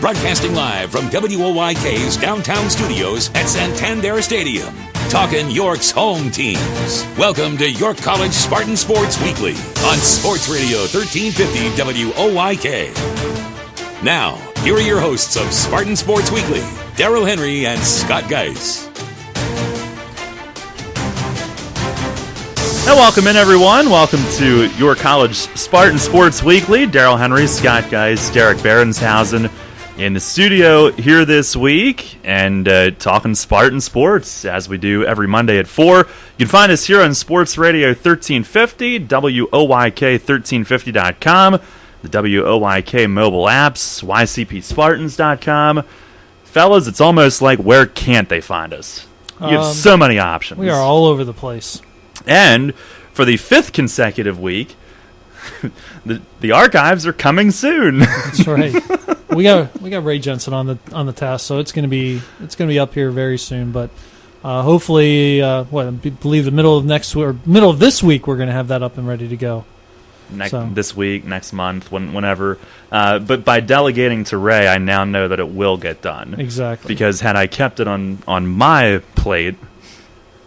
Broadcasting live from WOYK's downtown studios at Santander Stadium. Talking York's home teams. Welcome to York College Spartans Sports Weekly on Sports Radio 1350 WOYK. Now, here are your hosts of Spartan Sports Weekly, Daryl Henry and Scott Geis. And welcome in, everyone. Welcome to York College Spartan Sports Weekly. Daryl Henry, Scott Geis, Derek Berenshausen in the studio here this week and talking Spartan sports as we do every Monday at 4. You can find us here on Sports Radio 1350, WOYK1350.com, the WOYK mobile apps, YCPSpartans.com. Fellas, it's almost like where can't they find us? You have so many options. We are all over the place. And for the 5th consecutive week, the archives are coming soon. That's right. We got Ray Jensen on the task, so it's gonna be up here very soon. But hopefully, I believe the middle of this week, we're gonna have that up and ready to go. This week, next month, whenever. But by delegating to Ray, I now know that it will get done. Exactly. Because had I kept it on my plate,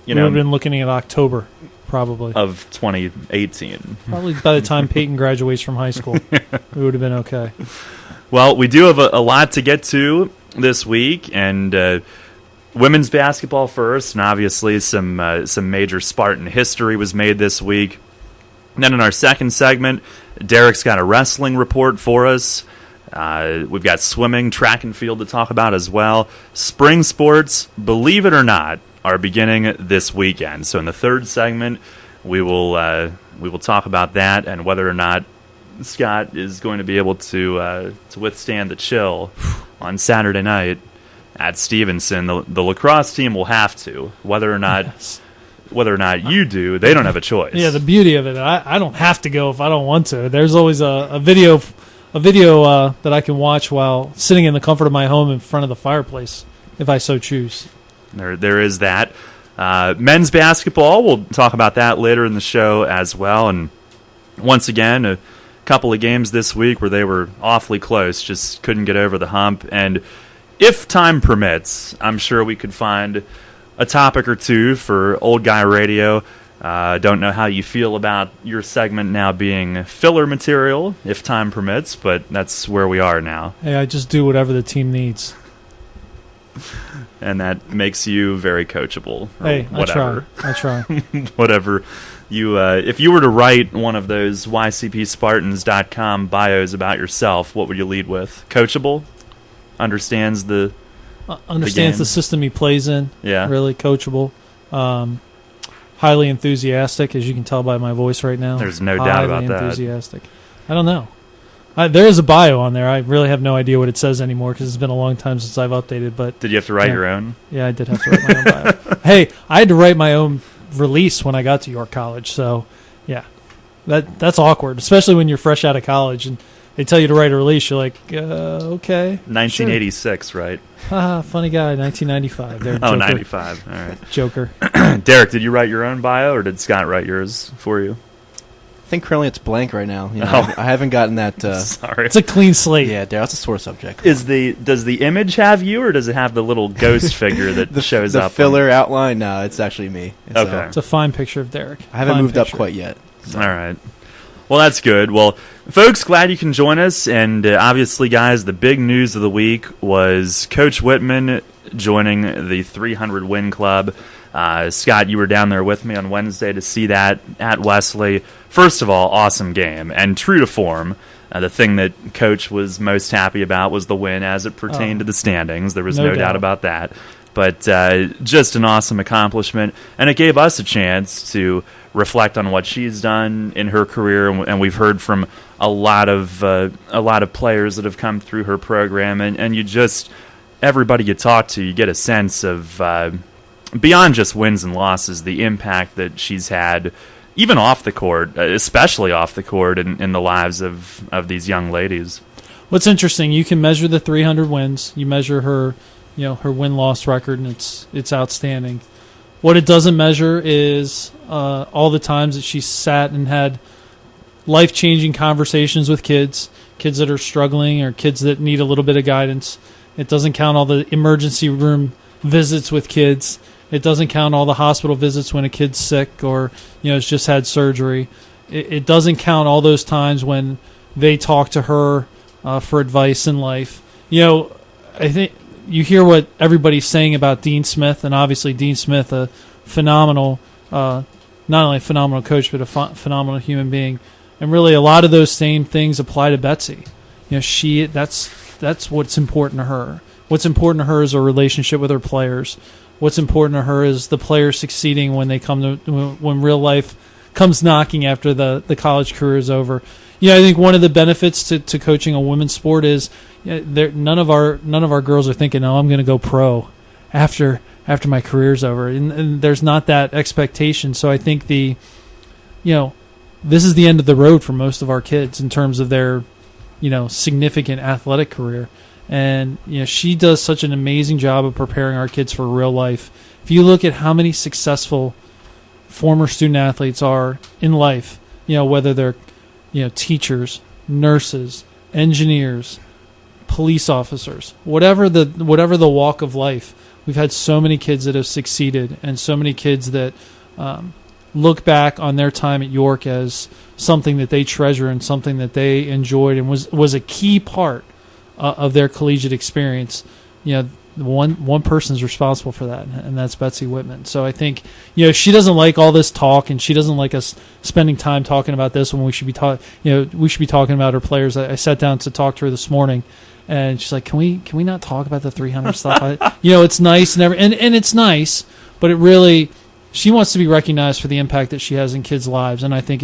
we would have been looking at October. Probably. Of 2018. Probably by the time Peyton graduates from high school, we would have been okay. Well, we do have a lot to get to this week, and women's basketball first, and obviously some major Spartan history was made this week. And then in our second segment, Derek's got a wrestling report for us. We've got swimming, track and field to talk about as well. Spring sports, believe it or not, are beginning this weekend. So in the third segment, we will talk about that and whether or not Scott is going to be able to withstand the chill on Saturday night at Stevenson. The lacrosse team will have to. Whether or not you do, they don't have a choice. Yeah, the beauty of it, I don't have to go if I don't want to. There's always a video that I can watch while sitting in the comfort of my home in front of the fireplace, if I so choose. There is that. Men's basketball, we'll talk about that later in the show as well. And once again, a couple of games this week where they were awfully close, just couldn't get over the hump. And if time permits, I'm sure we could find a topic or two for Old Guy Radio. Don't know how you feel about your segment now being filler material, if time permits, but that's where we are now. Hey, I just do whatever the team needs. And that makes you very coachable. Hey, whatever. I try. Whatever. You, if you were to write one of those YCPSpartans.com bios about yourself, what would you lead with? Coachable? Understands the system he plays in. Yeah. Really coachable. Highly enthusiastic, as you can tell by my voice right now. There's no doubt about that. Highly enthusiastic. I don't know. There is a bio on there. I really have no idea what it says anymore because it's been a long time since I've updated. But did you have to write your own? Yeah, I did have to write my own bio. Hey, I had to write my own release when I got to York College. So, yeah, that's awkward, especially when you're fresh out of college and they tell you to write a release. You're like, okay. 1986, sure. Right? Haha, funny guy. 1995. There, Joker. 95. All right. Joker. Derek, did you write your own bio or did Scott write yours for you? I think currently it's blank right now. I haven't gotten that. Sorry, it's a clean slate. Yeah, that's a sore subject. Does the image have you, or does it have the little ghost figure that shows up? The filler outline? No, it's actually me. Okay, it's a fine picture of Derek. I haven't moved up quite yet. So. All right. Well, that's good. Well, folks, glad you can join us. And obviously, guys, the big news of the week was Coach Whitman joining the 300 Win Club. Scott, you were down there with me on Wednesday to see that at Wesley. First of all, awesome game. And true to form, the thing that Coach was most happy about was the win as it pertained to the standings. There was no doubt about that. But just an awesome accomplishment. And it gave us a chance to reflect on what she's done in her career. And we've heard from a lot of players that have come through her program. And you just, everybody you talk to, you get a sense of... beyond just wins and losses, the impact that she's had, even off the court, especially off the court, in the lives of these young ladies. What's interesting, you can measure the 300 wins. You measure her, her win-loss record, and it's outstanding. What it doesn't measure is all the times that she sat and had life-changing conversations with kids that are struggling or kids that need a little bit of guidance. It doesn't count all the emergency room visits with kids. It doesn't count all the hospital visits when a kid's sick or has just had surgery. It doesn't count all those times when they talk to her for advice in life. I think you hear what everybody's saying about Dean Smith, and obviously Dean Smith, a phenomenal, not only a phenomenal coach, but a phenomenal human being. And really, a lot of those same things apply to Betsy. That's what's important to her. What's important to her is a relationship with her players. What's important to her is the players succeeding when they when real life comes knocking after the college career is over. I think one of the benefits to coaching a women's sport is none of our girls are thinking, "Oh, I'm going to go pro after my career's over," and there's not that expectation. So I think this is the end of the road for most of our kids in terms of their significant athletic career. And she does such an amazing job of preparing our kids for real life. If you look at how many successful former student athletes are in life, whether they're teachers, nurses, engineers, police officers, whatever the walk of life, we've had so many kids that have succeeded and so many kids that look back on their time at York as something that they treasure and something that they enjoyed and was a key part of their collegiate experience. One person's responsible for that, and that's Betsy Whitman. So I think she doesn't like all this talk, and she doesn't like us spending time talking about this when we should be talking about her players. I sat down to talk to her this morning, and she's like, "Can we not talk about the 300 stuff?" It's nice and it's nice, but she wants to be recognized for the impact that she has in kids' lives, and I think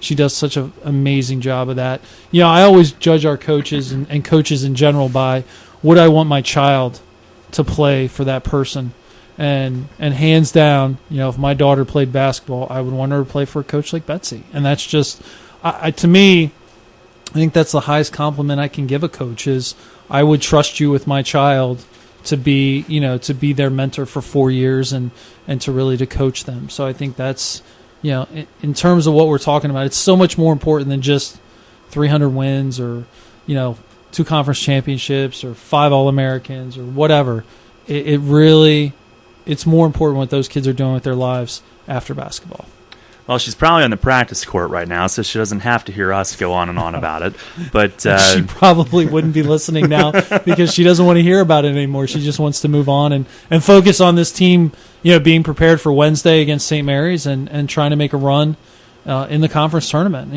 she does such an amazing job of that. I always judge our coaches and coaches in general by would I want my child to play for that person. And hands down, if my daughter played basketball, I would want her to play for a coach like Betsy. And that's just, to me, I think that's the highest compliment I can give a coach is I would trust you with my child to be their mentor for 4 years and to coach them. So I think that's, in terms of what we're talking about, it's so much more important than just 300 wins or, 2 conference championships or 5 All-Americans or whatever. It's more important what those kids are doing with their lives after basketball. Well, she's probably on the practice court right now, so she doesn't have to hear us go on and on about it. But she probably wouldn't be listening now because she doesn't want to hear about it anymore. She just wants to move on and focus on this team, being prepared for Wednesday against St. Mary's and trying to make a run in the conference tournament.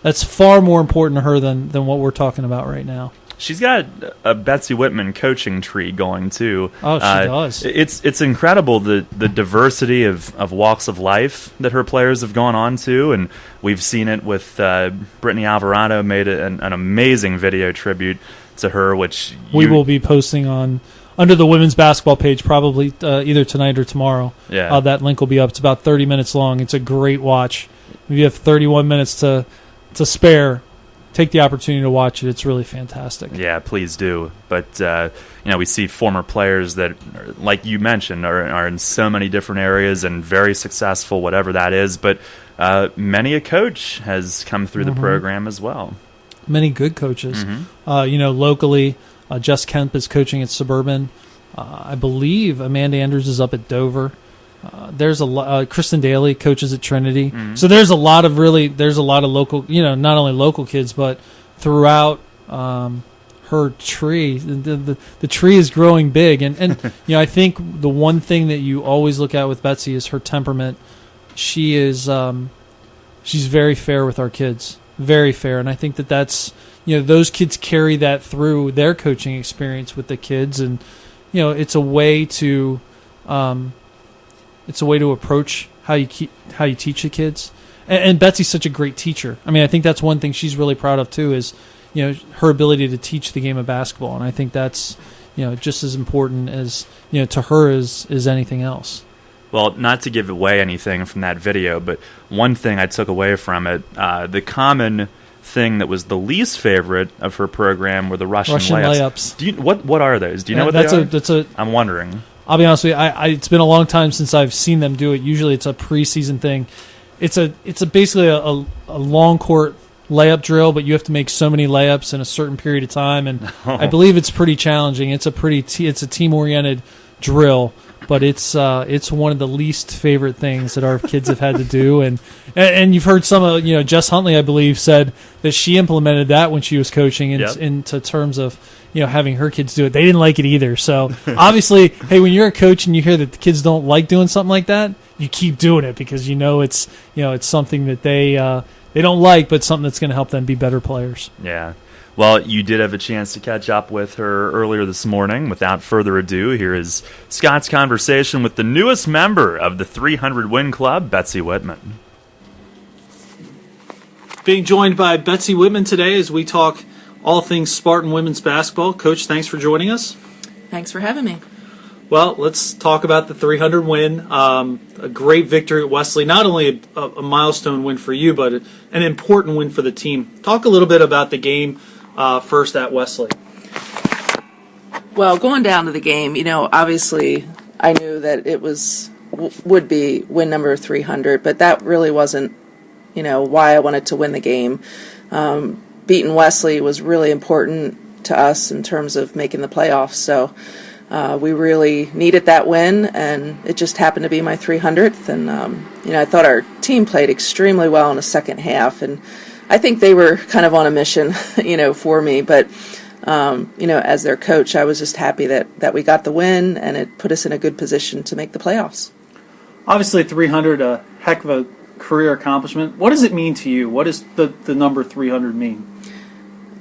That's far more important to her than what we're talking about right now. She's got a Betsy Whitman coaching tree going too. Oh, she does. It's incredible the diversity of walks of life that her players have gone on to, and we've seen it with Brittany Alvarado made an amazing video tribute to her, which we will be posting under the women's basketball page probably either tonight or tomorrow. Yeah, that link will be up. It's about 30 minutes long. It's a great watch. If you have 31 minutes to spare, take the opportunity to watch it. It's really fantastic. Yeah, please do. But we see former players that, like you mentioned, are in so many different areas and very successful, whatever that is. But many a coach has come through the program as well. Many good coaches. Locally, Jess Kemp is coaching at Suburban. I believe Amanda Andrews is up at Dover. There's Kristen Daly coaches at Trinity. So there's a lot of local, not only local kids, but throughout her tree. The tree is growing big. And I think the one thing that you always look at with Betsy is her temperament. She's very fair with our kids. Very fair. And I think that's, those kids carry that through their coaching experience with the kids. And, it's a way to approach how you teach the kids. And Betsy's such a great teacher. I mean, I think that's one thing she's really proud of too is, her ability to teach the game of basketball. And I think that's, just as important as, to her as anything else. Well, not to give away anything from that video, but one thing I took away from it, the common thing that was the least favorite of her program were the Russian layups. What are those? Do you know what they are? I'm wondering. I'll be honest with you, it's been a long time since I've seen them do it. Usually it's a preseason thing. it's basically a long court layup drill, but you have to make so many layups in a certain period of time, and I believe it's pretty challenging. It's a team oriented drill, but it's one of the least favorite things that our kids have had to do, and you've heard some of Jess Huntley, I believe, said that she implemented that when she was coaching into terms of having her kids do it. They didn't like it either. So obviously, hey, when you're a coach and you hear that the kids don't like doing something like that, you keep doing it because it's something that they don't like, but something that's going to help them be better players. Yeah. Well, you did have a chance to catch up with her earlier this morning. Without further ado, here is Scott's conversation with the newest member of the 300-win club, Betsy Whitman. Being joined by Betsy Whitman today as we talk all things Spartan women's basketball. Coach, thanks for joining us. Thanks for having me. Well, let's talk about the 300 win. A great victory at Wesley. Not only a milestone win for you, but an important win for the team. Talk a little bit about the game first at Wesley. Well, going down to the game, obviously I knew that it would be win number 300, but that really wasn't, why I wanted to win the game. Beating Wesley was really important to us in terms of making the playoffs. So we really needed that win, and it just happened to be my 300th. And, I thought our team played extremely well in the second half, and I think they were kind of on a mission, for me. But, as their coach, I was just happy that we got the win, and it put us in a good position to make the playoffs. Obviously, 300, a heck of a career accomplishment. What does it mean to you? What does the number 300 mean?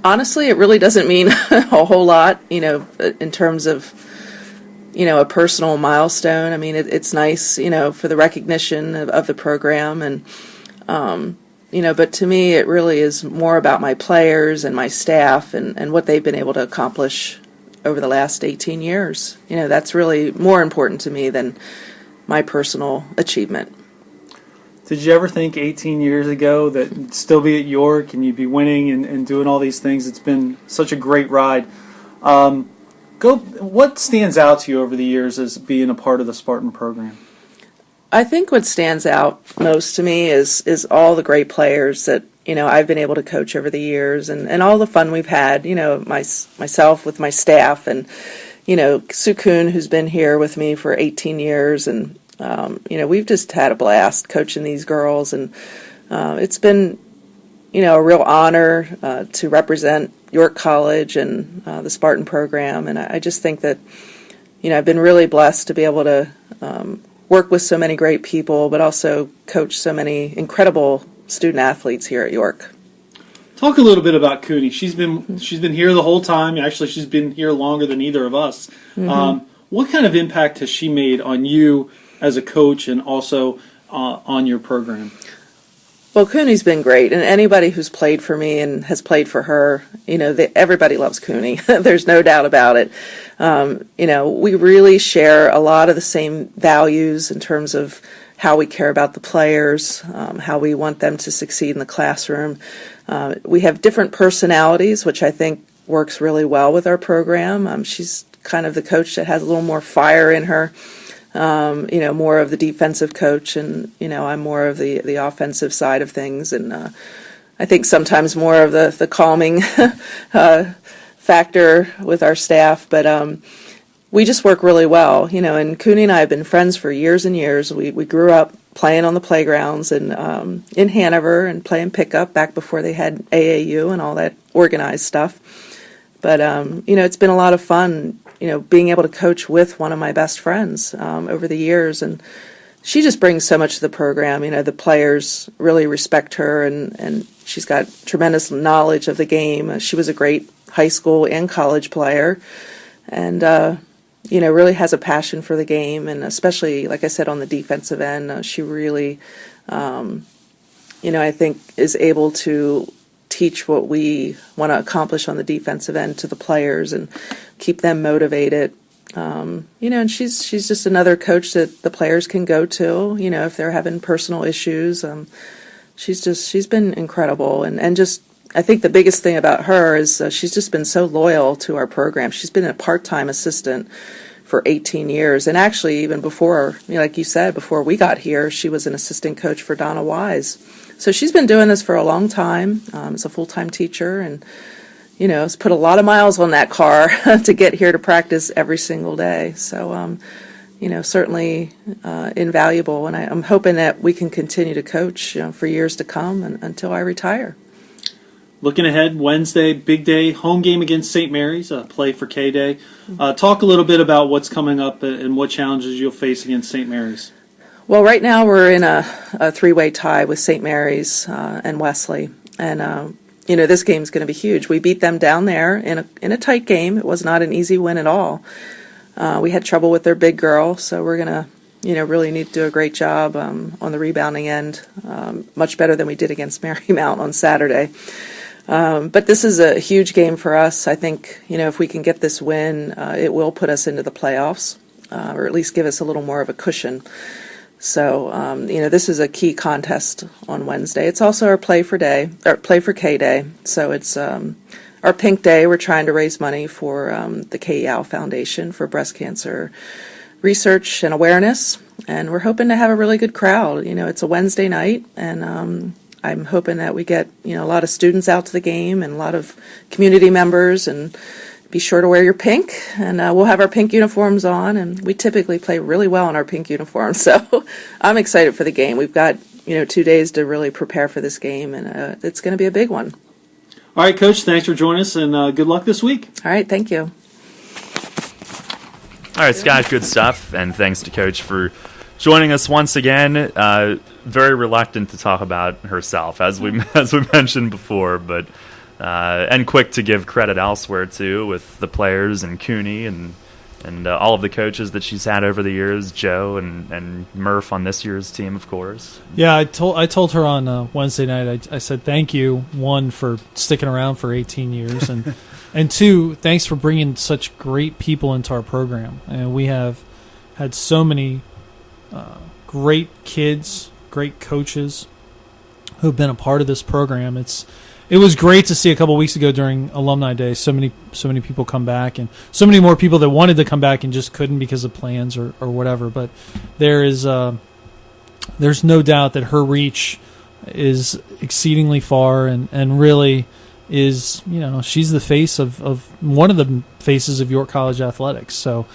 Honestly, it really doesn't mean a whole lot, in terms of, a personal milestone. I mean, it's nice, for the recognition of the program. And, but to me, it really is more about my players and my staff and what they've been able to accomplish over the last 18 years. That's really more important to me than my personal achievement. Did you ever think 18 years ago that you'd still be at York and you'd be winning and doing all these things? It's been such a great ride. What stands out to you over the years as being a part of the Spartan program? I think what stands out most to me is all the great players that I've been able to coach over the years, and all the fun we've had. Myself with my staff, and Sue Kuhn, who's been here with me for 18 years, and we've just had a blast coaching these girls, and it's been a real honor to represent York College and the Spartan program, and I just think that I've been really blessed to be able to work with so many great people, but also coach so many incredible student athletes here at York. Talk a little bit about Cooney. She's been here the whole time. Actually, she's been here longer than either of us. Mm-hmm. What kind of impact has she made on you as a coach and also on your program? Well, Cooney's been great, and anybody who's played for me and has played for her, everybody loves Cooney. There's no doubt about it. We really share a lot of the same values in terms of how we care about the players, how we want them to succeed in the classroom. We have different personalities, which I think works really well with our program. She's kind of the coach that has a little more fire in her. More of the defensive coach, and I'm more of the offensive side of things, and I think sometimes more of the calming factor with our staff. But we just work really well, and Cooney and I have been friends for years and years. We grew up playing on the playgrounds and in Hanover and playing pickup back before they had AAU and all that organized stuff. But it's been a lot of fun. Being able to coach with one of my best friends over the years, and she just brings so much to the program. The players really respect her, and she's got tremendous knowledge of the game. She was a great high school and college player, and really has a passion for the game, and especially, like I said, on the defensive end, she really, I think is able to teach what we want to accomplish on the defensive end to the players and keep them motivated. And she's just another coach that the players can go to, if they're having personal issues. She's been incredible. And just, I think the biggest thing about her is she's just been so loyal to our program. She's been a part-time assistant for 18 years. And actually, even before, like you said, before we got here, she was an assistant coach for Donna Wise. So she's been doing this for a long time as a full-time teacher, and has put a lot of miles on that car to get here to practice every single day. So, certainly invaluable. And I'm hoping that we can continue to coach for years to come until I retire. Looking ahead, Wednesday, big day, home game against St. Mary's, play for K-Day. Talk a little bit about what's coming up and what challenges you'll face against St. Mary's. Well, right now we're in a three-way tie with St. Mary's and Wesley. And this game's going to be huge. We beat them down there in a tight game. It was not an easy win at all. We had trouble with their big girl, so we're going to, really need to do a great job on the rebounding end, much better than we did against Marymount on Saturday. But this is a huge game for us. I think, if we can get this win, it will put us into the playoffs, or at least give us a little more of a cushion. So, this is a key contest on Wednesday. It's also our play for K-Day. So it's our pink day. We're trying to raise money for the KEAL Foundation for breast cancer research and awareness. And we're hoping to have a really good crowd. It's a Wednesday night, and I'm hoping that we get, a lot of students out to the game and a lot of community members, and be sure to wear your pink, and we'll have our pink uniforms on, and we typically play really well in our pink uniforms, so I'm excited for the game. We've got, 2 days to really prepare for this game, and it's going to be a big one. All right, Coach, thanks for joining us, and good luck this week. All right, thank you. All right, Scott, good stuff, and thanks to Coach for joining us once again. Very reluctant to talk about herself, as we mentioned before, but and quick to give credit elsewhere too, with the players and Cooney and all of the coaches that she's had over the years, Joe and Murph on this year's team, of course. Yeah, I told her on Wednesday night. I said thank you, one, for sticking around for 18 years, and two, thanks for bringing such great people into our program. And we have had so many great kids, great coaches who have been a part of this program. It was great to see a couple weeks ago during Alumni Day so many people come back, and so many more people that wanted to come back and just couldn't because of plans or whatever. But there's no doubt that her reach is exceedingly far, and really is, she's the face of one of the faces of York College athletics. So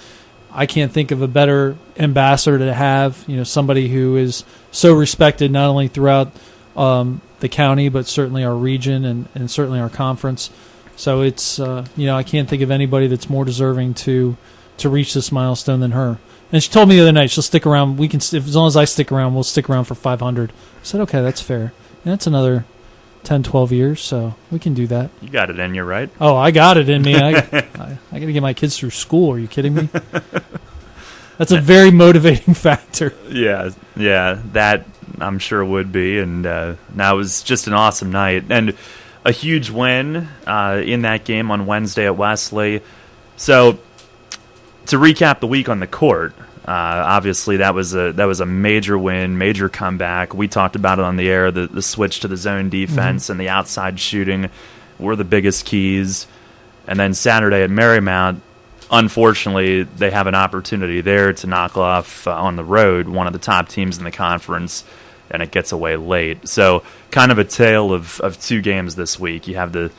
I can't think of a better ambassador to have, somebody who is so respected not only throughout the county, but certainly our region and certainly our conference. So it's, I can't think of anybody that's more deserving to reach this milestone than her. And she told me the other night she'll stick around. We can, as long as I stick around, we'll stick around for 500. I said, okay, that's fair. And that's another 10, 12 years, so we can do that. You got it in you, right? Oh, I got it in me. I got to get my kids through school. Are you kidding me? That's a very motivating factor. Yeah, that I'm sure would be, and that was just an awesome night and a huge win in that game on Wednesday at Wesley. So to recap the week on the court, obviously that was a major win, major comeback. We talked about it on the air. The switch to the zone defense and the outside shooting were the biggest keys. And then Saturday at Marymount, unfortunately, they have an opportunity there to knock off on the road one of the top teams in the conference, and it gets away late. So kind of a tale of two games this week. You have the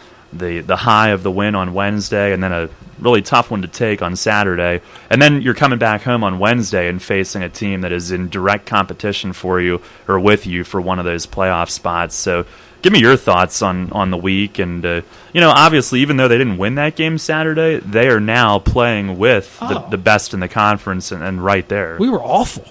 high of the win on Wednesday, and then a really tough one to take on Saturday. And then you're coming back home on Wednesday and facing a team that is in direct competition for you or with you for one of those playoff spots. So give me your thoughts on the week. And, obviously, even though they didn't win that game Saturday, they are now playing with the best in the conference and right there. We were awful,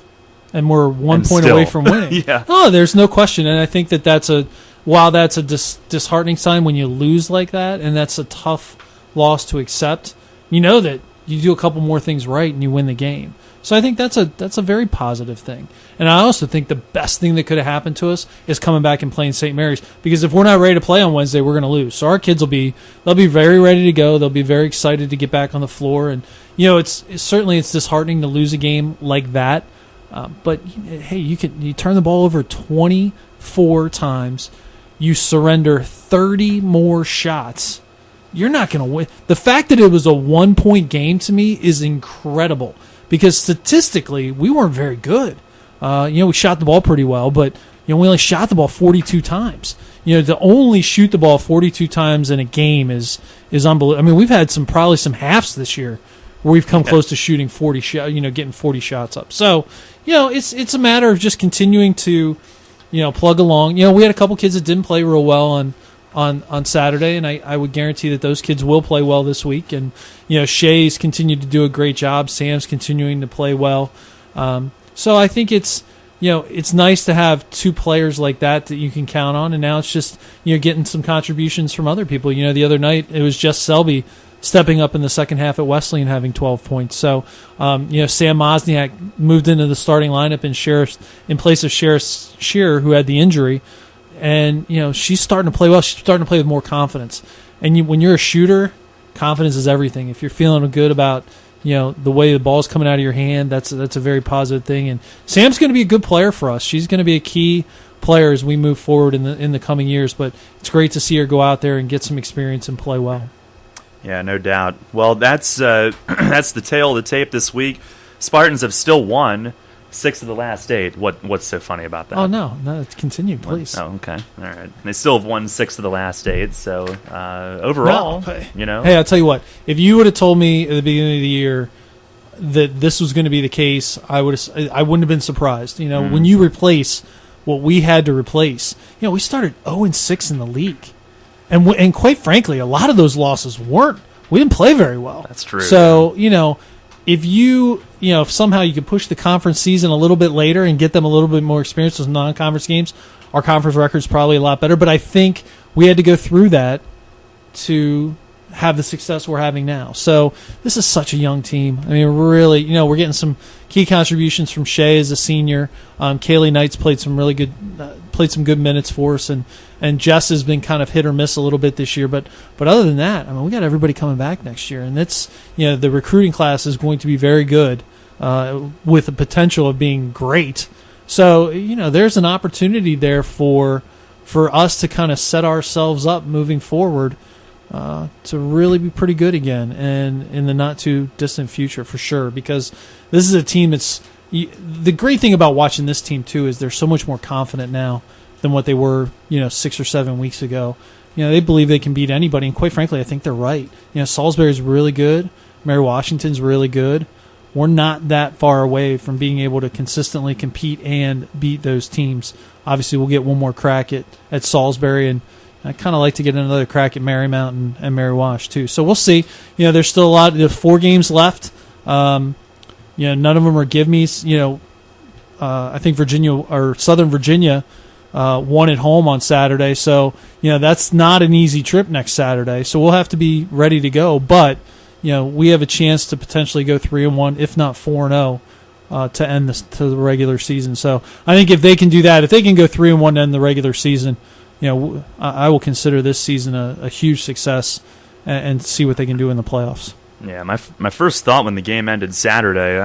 and we're one point away from winning. Yeah. Oh, there's no question. And I think that's a disheartening sign when you lose like that, and that's a tough loss to accept. You know that you do a couple more things right and you win the game. So I think that's a very positive thing. And I also think the best thing that could have happened to us is coming back and playing St. Mary's, because if we're not ready to play on Wednesday, we're going to lose. So our kids they'll be very ready to go. They'll be very excited to get back on the floor. And it's certainly disheartening to lose a game like that. But hey, you turn the ball over 24 times. You surrender 30 more shots you're not going to win. The fact that it was a 1-point game to me is incredible because statistically we weren't very good. We shot the ball pretty well, but we only shot the ball 42 times. To only shoot the ball 42 times in a game is unbelievable. I mean, we've had probably some halves this year where we've come close to shooting 40 getting 40 shots up. So, it's a matter of just continuing to, plug along. We had a couple kids that didn't play real well on Saturday, and I would guarantee that those kids will play well this week. And, Shay's continued to do a great job. Sam's continuing to play well. So I think it's nice to have two players like that you can count on, and now it's just, getting some contributions from other people. The other night it was Jess Selby stepping up in the second half at Wesleyan having 12 points. So, Sam Mosniak moved into the starting lineup in place of Shearer, who had the injury. And, she's starting to play well. She's starting to play with more confidence. And when you're a shooter, confidence is everything. If you're feeling good about, the way the ball's coming out of your hand, that's a very positive thing. And Sam's going to be a good player for us. She's going to be a key player as we move forward in the coming years. But it's great to see her go out there and get some experience and play well. Yeah, no doubt. Well, that's the tale of the tape this week. Spartans have still won 6 of the last 8. What's so funny about that? Oh, no, continue, please. Oh, okay. All right. They still have won 6 of the last 8, so overall, Hey, I'll tell you what. If you would have told me at the beginning of the year that this was going to be the case, I wouldn't have been surprised. When you replace what we had to replace, we started 0-6 in the league. And quite frankly, a lot of those losses we didn't play very well. That's true. So, if somehow you could push the conference season a little bit later and get them a little bit more experience with non-conference games, our conference record's probably a lot better. But I think we had to go through that to have the success we're having now. So this is such a young team. I mean, really, we're getting some key contributions from Shay as a senior. Kaylee Knight's played some good minutes for us, and Jess has been kind of hit or miss a little bit this year. But other than that, I mean, we got everybody coming back next year, and it's the recruiting class is going to be very good with the potential of being great. So there's an opportunity there for us to kind of set ourselves up moving forward. To really be pretty good again, and in the not too distant future for sure. Because this is a team the great thing about watching this team too is they're so much more confident now than what they were 6 or 7 weeks ago. They believe they can beat anybody, and quite frankly, I think they're right. Salisbury's really good, Mary Washington's really good. We're not that far away from being able to consistently compete and beat those teams. Obviously, we'll get one more crack at Salisbury, and I kind of like to get another crack at Marymount and Mary Wash too. So we'll see. There's still a lot. There's 4 games left. None of them are give-me's. I think Virginia or Southern Virginia won at home on Saturday. So that's not an easy trip next Saturday. So we'll have to be ready to go. But we have a chance to potentially go 3-1, if not 4-0. To end the regular season. So I think if they can do that, if they can go 3-1 to end the regular season, I will consider this season a huge success and see what they can do in the playoffs. Yeah, my first thought when the game ended Saturday,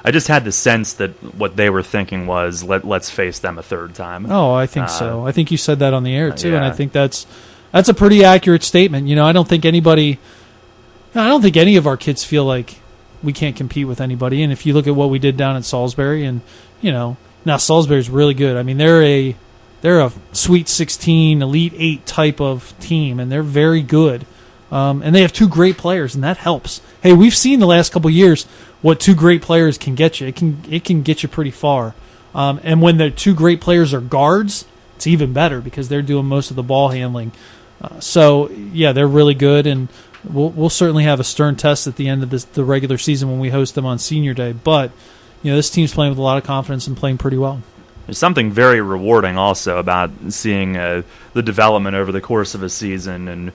I just had the sense that what they were thinking was let's face them a third time. Oh, I think so. I think you said that on the air too, yeah. And I think that's a pretty accurate statement. I don't think any of our kids feel like we can't compete with anybody. And if you look at what we did down at Salisbury, and now Salisbury's really good. I mean, they're a Sweet 16, Elite 8 type of team, and they're very good. And they have 2 great players, and that helps. Hey, we've seen the last couple of years what 2 great players can get you. It can get you pretty far. And when the 2 great players are guards, it's even better because they're doing most of the ball handling. So yeah, they're really good, and we'll certainly have a stern test at the end of the regular season when we host them on Senior Day. But this team's playing with a lot of confidence and playing pretty well. There's something very rewarding also about seeing the development over the course of a season, and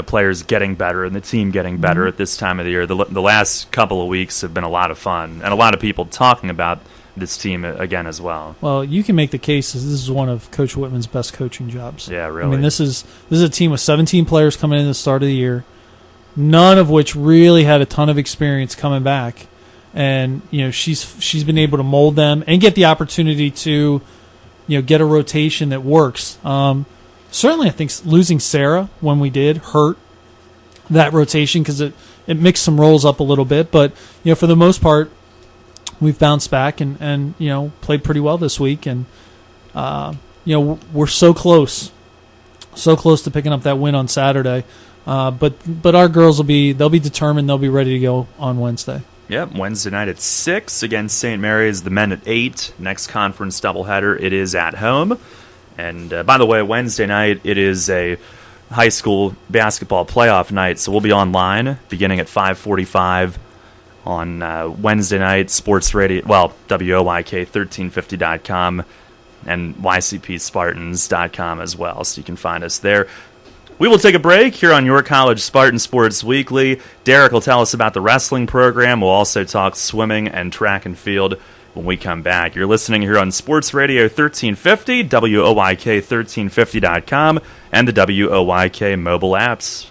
players getting better and the team getting better at this time of the year. The last couple of weeks have been a lot of fun, and a lot of people talking about this team again as well. Well, you can make the case that this is one of Coach Whitman's best coaching jobs. Yeah, really. I mean, this is a team with 17 players coming in at the start of the year, none of which really had a ton of experience coming back. And she's been able to mold them and get the opportunity to get a rotation that works. certainly I think losing Sarah when we did hurt that rotation because it mixed some roles up a little bit. But, for the most part, we've bounced back and played pretty well this week. And, we're so close to picking up that win on Saturday. But our girls they'll be determined. They'll be ready to go on Wednesday. Yep, Wednesday night at 6 against St. Mary's. The men at 8. Next conference doubleheader, it is at home. And by the way, Wednesday night, it is a high school basketball playoff night, so we'll be online beginning at 5:45 on Wednesday night, SportsRadio, WOYK1350.com and YCPSpartans.com as well, so you can find us there. We will take a break here on York College Spartans Sports Weekly. Derek will tell us about the wrestling program. We'll also talk swimming and track and field when we come back. You're listening here on Sports Radio 1350, WOYK1350.com, and the WOYK mobile apps.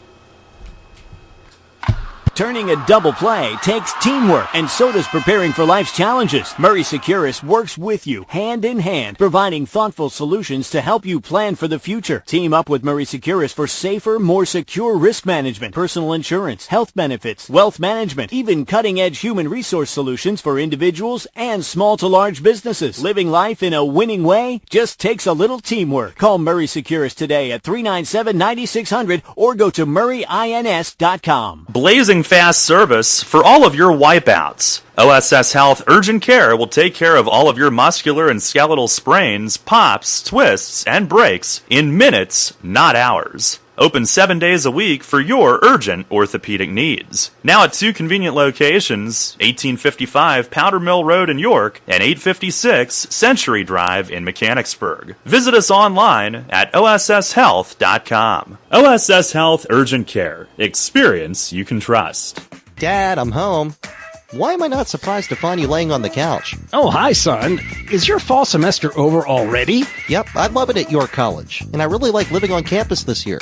Turning a double play takes teamwork, and so does preparing for life's challenges. Murray Securus works with you, hand in hand, providing thoughtful solutions to help you plan for the future. Team up with Murray Securus for safer, more secure risk management, personal insurance, health benefits, wealth management, even cutting-edge human resource solutions for individuals and small to large businesses. Living life in a winning way just takes a little teamwork. Call Murray Securus today at 397-9600 or go to murrayins.com. Blazing fast service for all of your wipeouts. OSS Health Urgent Care will take care of all of your muscular and skeletal sprains, pops, twists, and breaks in minutes, not hours. Open 7 days a week for your urgent orthopedic needs. Now at 2 convenient locations, 1855 Powder Mill Road in York and 856 Century Drive in Mechanicsburg. Visit us online at OSSHealth.com. OSS Health Urgent Care. Experience you can trust. Dad, I'm home. Why am I not surprised to find you laying on the couch? Oh, hi, son. Is your fall semester over already? Yep, I love it at York College, and I really like living on campus this year.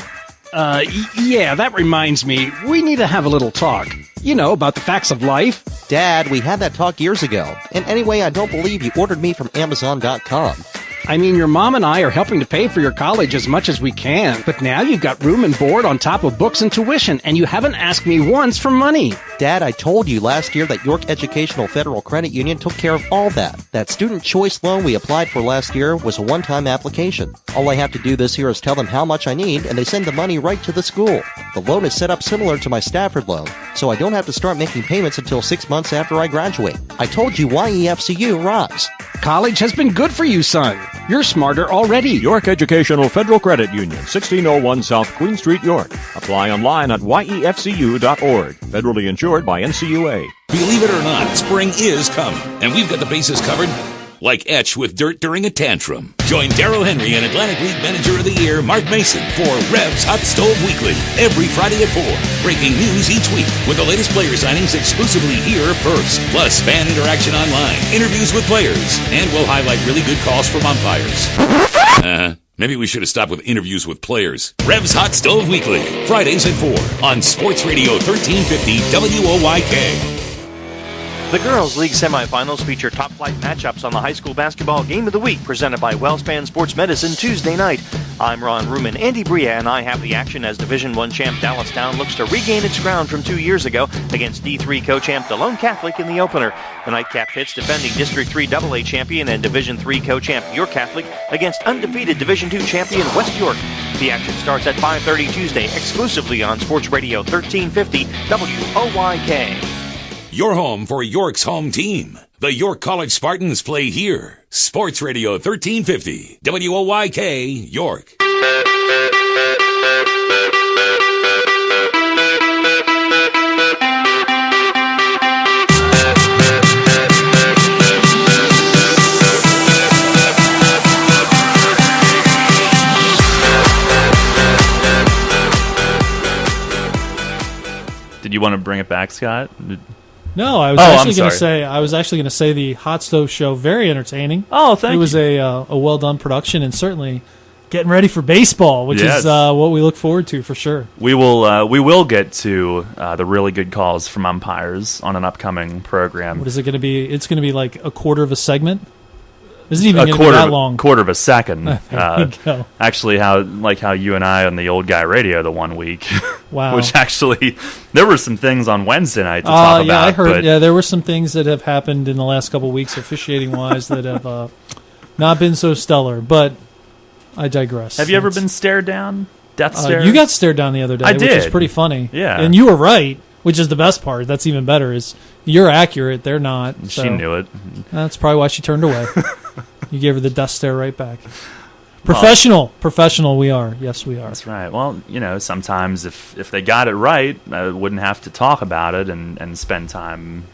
Yeah, that reminds me. We need to have a little talk. About the facts of life. Dad, we had that talk years ago. And anyway, I don't believe you ordered me from Amazon.com. I mean, your mom and I are helping to pay for your college as much as we can, but now you've got room and board on top of books and tuition, and you haven't asked me once for money. Dad, I told you last year that York Educational Federal Credit Union took care of all that. That student choice loan we applied for last year was a one-time application. All I have to do this year is tell them how much I need, and they send the money right to the school. The loan is set up similar to my Stafford loan, so I don't have to start making payments until 6 months after I graduate. I told you YEFCU rocks. College has been good for you, son. You're smarter already. York Educational Federal Credit Union, 1601 South Queen Street, York. Apply online at yefcu.org. Federally insured by NCUA. Believe it or not, spring is coming, and we've got the bases covered like Etch with dirt during a tantrum. Join Darryl Henry and Atlantic League Manager of the Year Mark Mason for Revs Hot Stove Weekly every Friday at 4. Breaking news each week with the latest player signings exclusively here first. Plus fan interaction online, interviews with players, and we'll highlight really good calls from umpires. Maybe we should have stopped with interviews with players. Revs Hot Stove Weekly, Fridays at 4 on Sports Radio 1350 WOYK. The Girls League semifinals feature top-flight matchups on the high school basketball game of the week presented by WellSpan Sports Medicine Tuesday night. I'm Ron Ruman. Andy Bria and I have the action as Division I champ Dallastown looks to regain its ground from 2 years ago against D3 co-champ DeLone Catholic in the opener. The nightcap pits defending District 3 AA champion and Division III co-champ York Catholic against undefeated Division II champion West York. The action starts at 5:30 Tuesday exclusively on Sports Radio 1350 WOYK. Your home for York's home team. The York College Spartans play here. Sports Radio 1350, WOYK, York. Did you want to bring it back, Scott? No, I was actually going to say the Hot Stove Show, very entertaining. Oh, thank you. It was a well done production, and certainly getting ready for baseball, which is what we look forward to for sure. We will get to the really good calls from umpires on an upcoming program. What is it going to be? It's going to be like a quarter of a segment. Is it even a going to be that long? Quarter of a second. There you go. Actually, how you and I on the old guy radio the one week. Wow. Which actually, there were some things on Wednesday night to talk about. Yeah, I heard. Yeah, there were some things that have happened in the last couple of weeks, officiating wise, that have not been so stellar. But I digress. Have you ever been stared down? Death stare? You got stared down the other day, I did. which is pretty funny. Yeah. And you were right, which is the best part. That's even better, is you're accurate, they're not. She knew it. That's probably why she turned away. You gave her the death stare right back. Professional we are. Yes, we are. That's right. Well, sometimes if they got it right, I wouldn't have to talk about it and spend time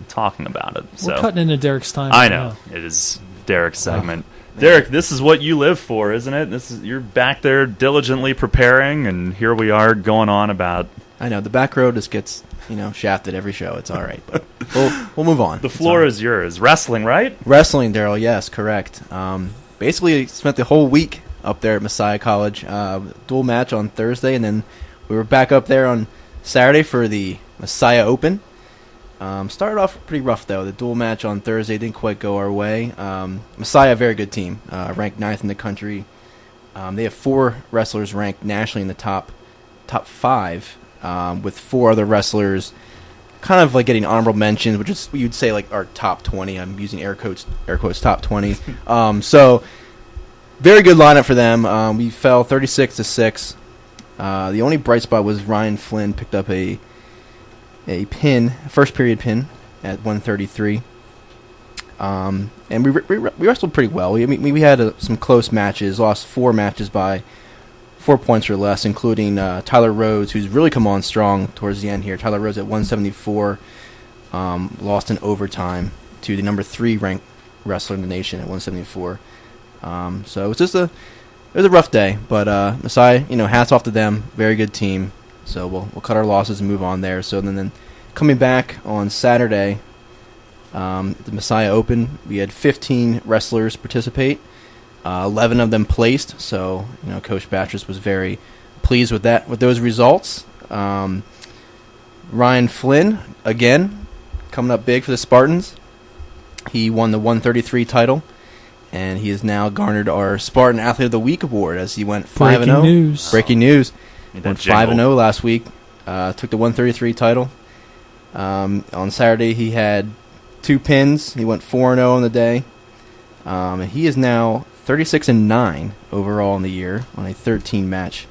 talking about it. We're cutting into Derek's time. I know. It is Derek's segment. Derek, this is what you live for, isn't it? You're back there diligently preparing, and here we are going on about. I know the back row just gets shafted every show. It's all right, but we'll move on. The floor is yours. Wrestling, right? Wrestling, Daryl. Yes, correct. Basically, spent the whole week up there at Messiah College. Dual match on Thursday, and then we were back up there on Saturday for the Messiah Open. Started off pretty rough, though. The dual match on Thursday didn't quite go our way. Messiah, a very good team, ranked 9th in the country. They have 4 wrestlers ranked nationally in the top 5, with 4 other wrestlers kind of like getting honorable mentions, which is you'd say like our top 20. I'm using air quotes top 20. So very good lineup for them. We fell 36-6. The only bright spot was Ryan Flynn picked up a first period pin at 133. And we wrestled pretty well. We had some close matches, lost 4 matches by 4 points or less, including Tyler Rhodes, who's really come on strong towards the end here. Tyler Rhodes at 174, lost in overtime to the number 3 ranked wrestler in the nation at 174. So it was a rough day, but Messiah, hats off to them, very good team. So we'll cut our losses and move on there. So then coming back on Saturday, the Messiah Open, we had 15 wrestlers participate. 11 of them placed. So Coach Batchers was very pleased with those results. Ryan Flynn again coming up big for the Spartans. He won the 133 title, and he has now garnered our Spartan Athlete of the Week award as he went 5-0. Breaking news. Went 5-0 last week. Took the 133 title. On Saturday, he had 2 pins. He went 4-0 on the day. And he is now 36-9 overall in the year on a 13-match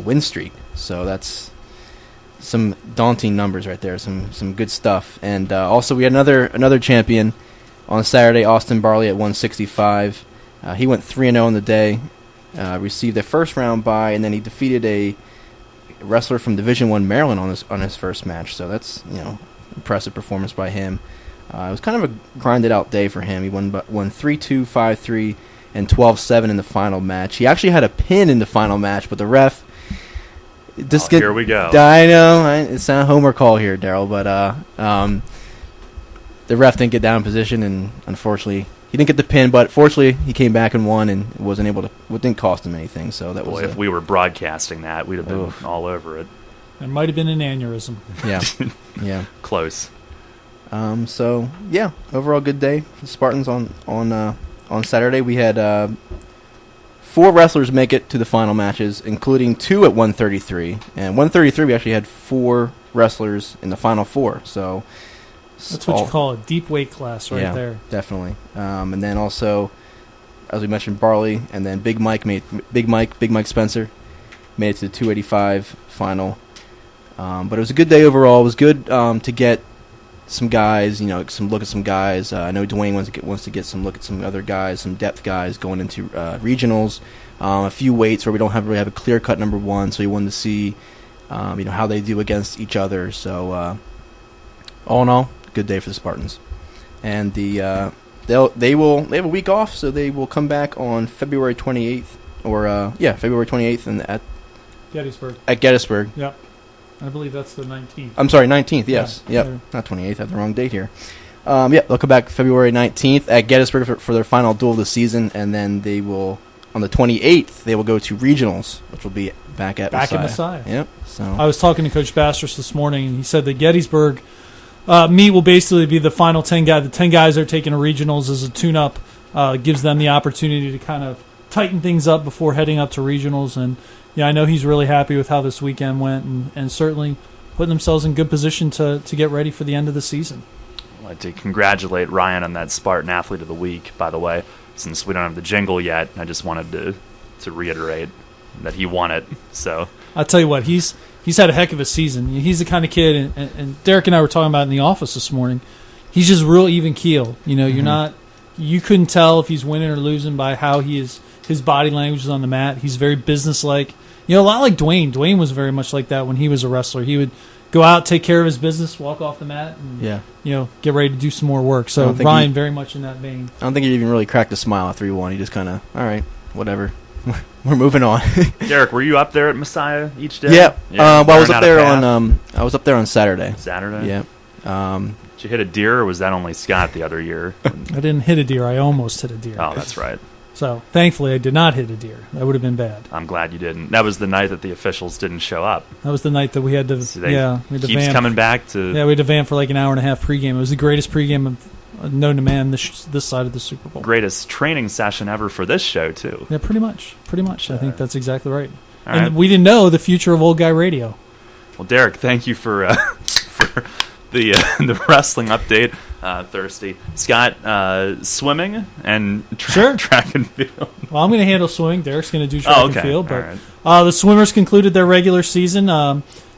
win streak. So that's some daunting numbers right there. Some good stuff. And also, we had another champion on Saturday, Austin Barley at 165. He went 3-0 on the day. Received a first round bye, and then he defeated a wrestler from Division I Maryland on his first match. So that's impressive performance by him. It was kind of a grinded out day for him. He won 3-2, 5-3, and 12-7 in the final match. He actually had a pin in the final match, but the ref here we go. I know it's not a homer call here, Daryl, but the ref didn't get down in position, and unfortunately, he didn't get the pin, but fortunately, he came back and won, and wasn't able to. It didn't cost him anything. So that was. If we were broadcasting that, we'd have been all over it. It might have been an aneurysm. Yeah, yeah, close. So yeah, overall good day for the Spartans on Saturday. We had 4 wrestlers make it to the final matches, including 2 at 133. And 133, we actually had 4 wrestlers in the final 4. So. That's what you call a deep weight class right there. Definitely. And then also, as we mentioned, Barley, and then Big Mike Spencer made it to the 285 final. But it was a good day overall. It was good to get some guys, some look at some guys. I know Dwayne wants to get some look at some other guys, some depth guys going into regionals. A few weights where we don't really have a clear-cut number 1, so he wanted to see, how they do against each other. So, all in all, good day for the Spartans, and they have a week off, so they will come back on February 28th, February 28th, and at Gettysburg. At Gettysburg. Yep, I believe that's the 19th. I'm sorry, 19th. Yes, yep, not 28th. I have the wrong date here. They'll come back February 19th at Gettysburg for their final duel of the season, and then they will on the 28th they will go to regionals, which will be back at Messiah. Yep. So I was talking to Coach Bastrus this morning, and he said that Gettysburg. Meet will basically be the final 10 guys. The 10 guys are taking to regionals as a tune-up gives them the opportunity to kind of tighten things up before heading up to regionals. And yeah, I know he's really happy with how this weekend went, and certainly putting themselves in good position to get ready for the end of the season. I'd like to congratulate Ryan on that Spartan Athlete of the Week, by the way. Since we don't have the jingle yet, I just wanted to reiterate that he won it. So I'll tell you what, he's had a heck of a season. He's the kind of kid, and Derek and I were talking about it in the office this morning. He's just real even keel. You couldn't tell if he's winning or losing by how his body language is on the mat. He's very businesslike. A lot like Dwayne. Dwayne was very much like that when he was a wrestler. He would go out, take care of his business, walk off the mat, and get ready to do some more work. So Ryan, very much in that vein. I don't think he even really cracked a smile after he won. He just kind of, all right, whatever. We're moving on. Derek, were you up there at Messiah each day? Yeah. Well, I was up there on Saturday. Saturday? Yeah. Did you hit a deer, or was that only Scott the other year? I didn't hit a deer. I almost hit a deer. Oh, that's right. So, thankfully, I did not hit a deer. That would have been bad. I'm glad you didn't. That was the night that the officials didn't show up. That was the night that we had to, we had to keeps vamp. Coming back to... Yeah, we had to vamp for like an hour and a half pregame. It was the greatest pregame known to man this side of the Super Bowl. Greatest training session ever for this show, too. Yeah, pretty much. I think that's exactly right. All and right. we didn't know the future of Old Guy Radio. Well, Derek, thank you for the wrestling update. Thirsty. Scott, swimming and track and field. Well, I'm going to handle swimming. Derek's going to do track and field. But right. The swimmers concluded their regular season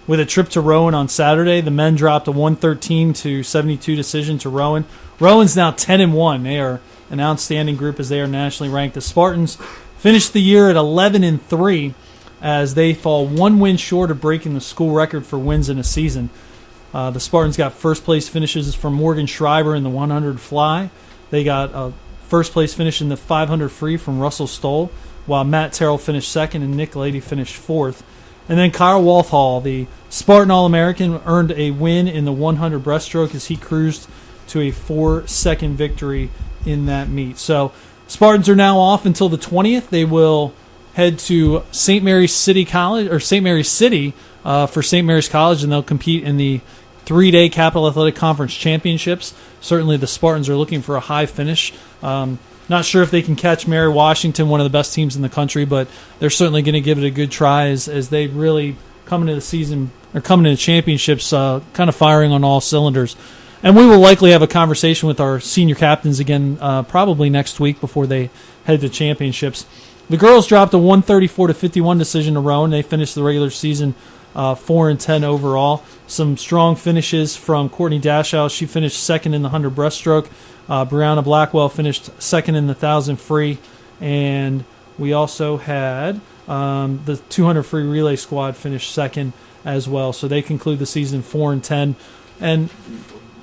with a trip to Rowan on Saturday. The men dropped a 113-72 decision to Rowan. Rowan's now 10-1. They are an outstanding group as they are nationally ranked. The Spartans finished the year at 11-3 as they fall one win short of breaking the school record for wins in a season. The Spartans got first-place finishes from Morgan Schreiber in the 100 fly. They got a first-place finish in the 500 free from Russell Stoll, while Matt Terrell finished second and Nick Lady finished fourth. And then Kyle Wolfhall, the Spartan All-American, earned a win in the 100 breaststroke as he cruised to a 4-second victory in that meet. So Spartans are now off until the 20th. They will head to St. Mary's City College, or St. Mary's City for St. Mary's College, and they'll compete in the 3-day Capital Athletic Conference Championships. Certainly the Spartans are looking for a high finish. Not sure if they can catch Mary Washington, one of the best teams in the country, but they're certainly going to give it a good try as they really come into the season, or coming into championships, kind of firing on all cylinders. And we will likely have a conversation with our senior captains again probably next week before they head to championships. The girls dropped a 134-51 decision to Rowan. They finished the regular season 4-10 overall. Some strong finishes from Courtney Dashow. She finished second in the 100 breaststroke. Brianna Blackwell finished second in the 1,000 free. And we also had the 200 free relay squad finish second as well. So they conclude the season 4-10. And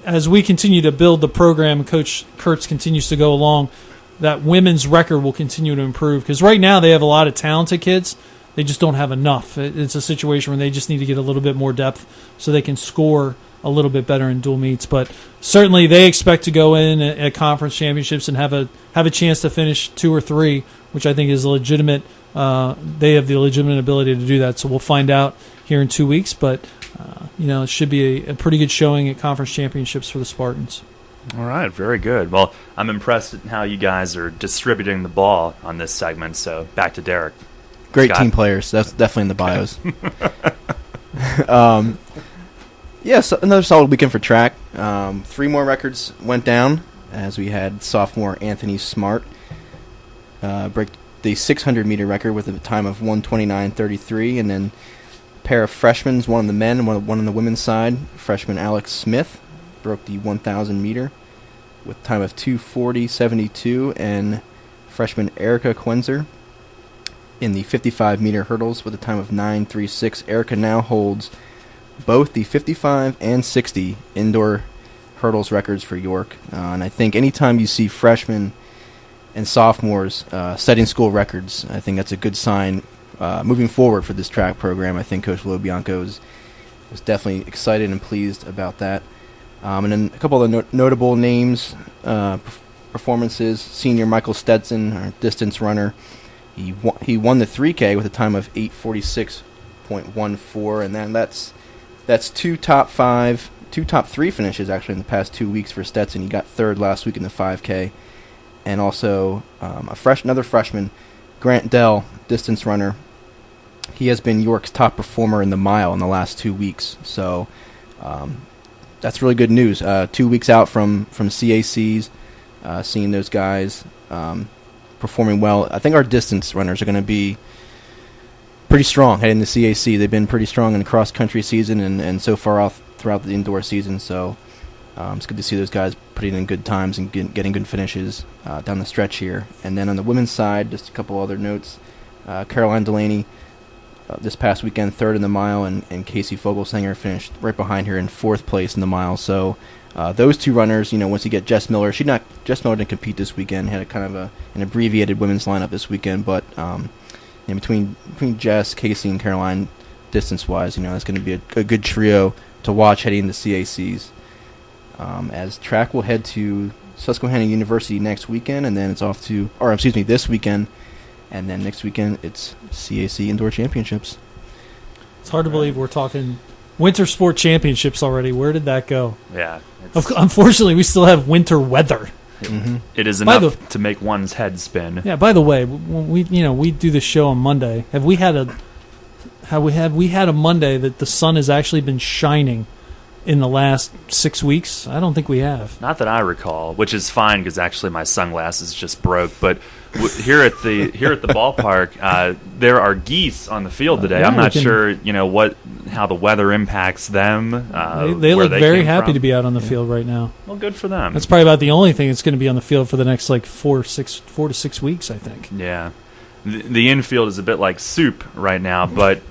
as we continue to build the program and Coach Kurtz continues to go along, that women's record will continue to improve. Because right now they have a lot of talented kids. They just don't have enough. It's a situation where they just need to get a little bit more depth so they can score a little bit better in dual meets. But certainly they expect to go in at conference championships and have a chance to finish 2 or 3, which I think is legitimate. They have the legitimate ability to do that. So we'll find out here in 2 weeks. But it should be a pretty good showing at conference championships for the Spartans. All right, very good. Well, I'm impressed at how you guys are distributing the ball on this segment. So back to Derek. Great Scott. team players. That's definitely in the bios. So another solid weekend for track. 3 more records went down as we had sophomore Anthony Smart break the 600-meter record with a time of 1:29:33, and then a pair of freshmen, one on the men and one on the women's side. Freshman Alex Smith broke the 1,000-meter with a time of 2:40:72, and freshman Erica Quenzer in the 55-meter hurdles with a time of 9:36. Erica now holds both the 55 and 60 indoor hurdles records for York. And I think anytime you see freshmen and sophomores setting school records, I think that's a good sign moving forward for this track program. I think Coach Lobianco was definitely excited and pleased about that. And then a couple of notable names, performances. Senior Michael Stetson, our distance runner, he won the 3K with a time of 8:46.14, and then that's two top 3 finishes actually in the past 2 weeks for Stetson. He got third last week in the 5K, and also another freshman, Grant Dell, distance runner. He has been York's top performer in the mile in the last 2 weeks. So that's really good news. 2 weeks out from CACs, seeing those guys performing well. I think our distance runners are going to be pretty strong heading to CAC. They've been pretty strong in the cross-country season and so far off throughout the indoor season. So it's good to see those guys putting in good times and getting good finishes down the stretch here. And then on the women's side, just a couple other notes. Caroline Delaney, this past weekend, third in the mile, and Casey Fogelsanger finished right behind her in fourth place in the mile. So those two runners, once you get Jess Miller, Jess Miller didn't compete this weekend, had a kind of an abbreviated women's lineup this weekend, but between Jess, Casey, and Caroline, distance-wise, that's going to be a good trio to watch heading into CACs. As track will head to Susquehanna University next weekend, and then it's this weekend, and then next weekend it's CAC Indoor Championships. It's hard to believe we're talking winter sport championships already. Where did that go? Yeah. Unfortunately, we still have winter weather. Mm-hmm. It is enough to make one's head spin. Yeah. By the way, when we do the show on Monday. Have we had a Monday that the sun has actually been shining in the last 6 weeks? I don't think we have. Not that I recall, which is fine because actually my sunglasses just broke. But here at the ballpark, there are geese on the field today. Yeah, I'm not sure, how the weather impacts them. They look very happy to be out on the field right now. Well, good for them. That's probably about the only thing that's going to be on the field for the next 4 to 6 weeks, I think. Yeah, the infield is a bit like soup right now, but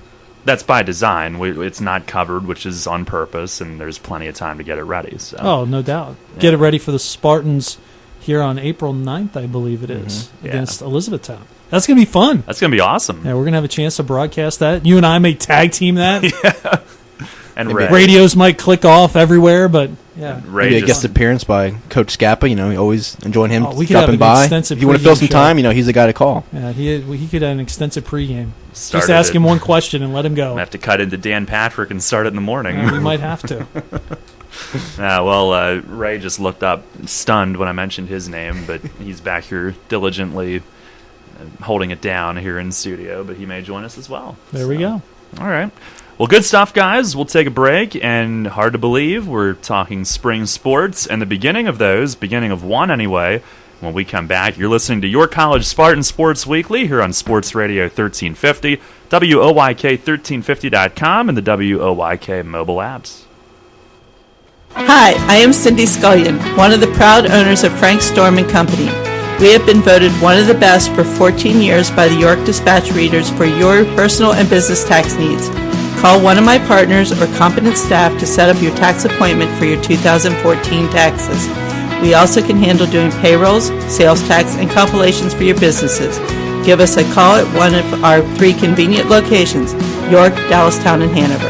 that's by design. It's not covered, which is on purpose, and there's plenty of time to get it ready. So. Oh, no doubt. Yeah. Get it ready for the Spartans here on April 9th, I believe it is, against Elizabethtown. That's going to be fun. That's going to be awesome. Yeah, we're going to have a chance to broadcast that. You and I may tag team that. Yeah. And radios might click off everywhere, but yeah. Maybe a guest appearance by Coach Scappa. Always enjoying him stopping by. If you want to fill some time, he's the guy to call. Yeah, he could have an extensive pregame. Just ask him one question and let him go. I have to cut into Dan Patrick and start it in the morning. We might have to. Ray just looked up stunned when I mentioned his name, but he's back here diligently holding it down here in studio, but he may join us as well. There we go. All right. Well, good stuff, guys. We'll take a break, and hard to believe, we're talking spring sports and the beginning of one anyway. When we come back, you're listening to York College Spartans Sports Weekly here on Sports Radio 1350, WOYK1350.com, and the WOYK mobile apps. Hi, I am Cindy Scullion, one of the proud owners of Frank Storm & Company. We have been voted one of the best for 14 years by the York Dispatch readers for your personal and business tax needs. Call one of my partners or competent staff to set up your tax appointment for your 2014 taxes. We also can handle doing payrolls, sales tax, and compilations for your businesses. Give us a call at one of our 3 convenient locations, York, Dallastown, and Hanover.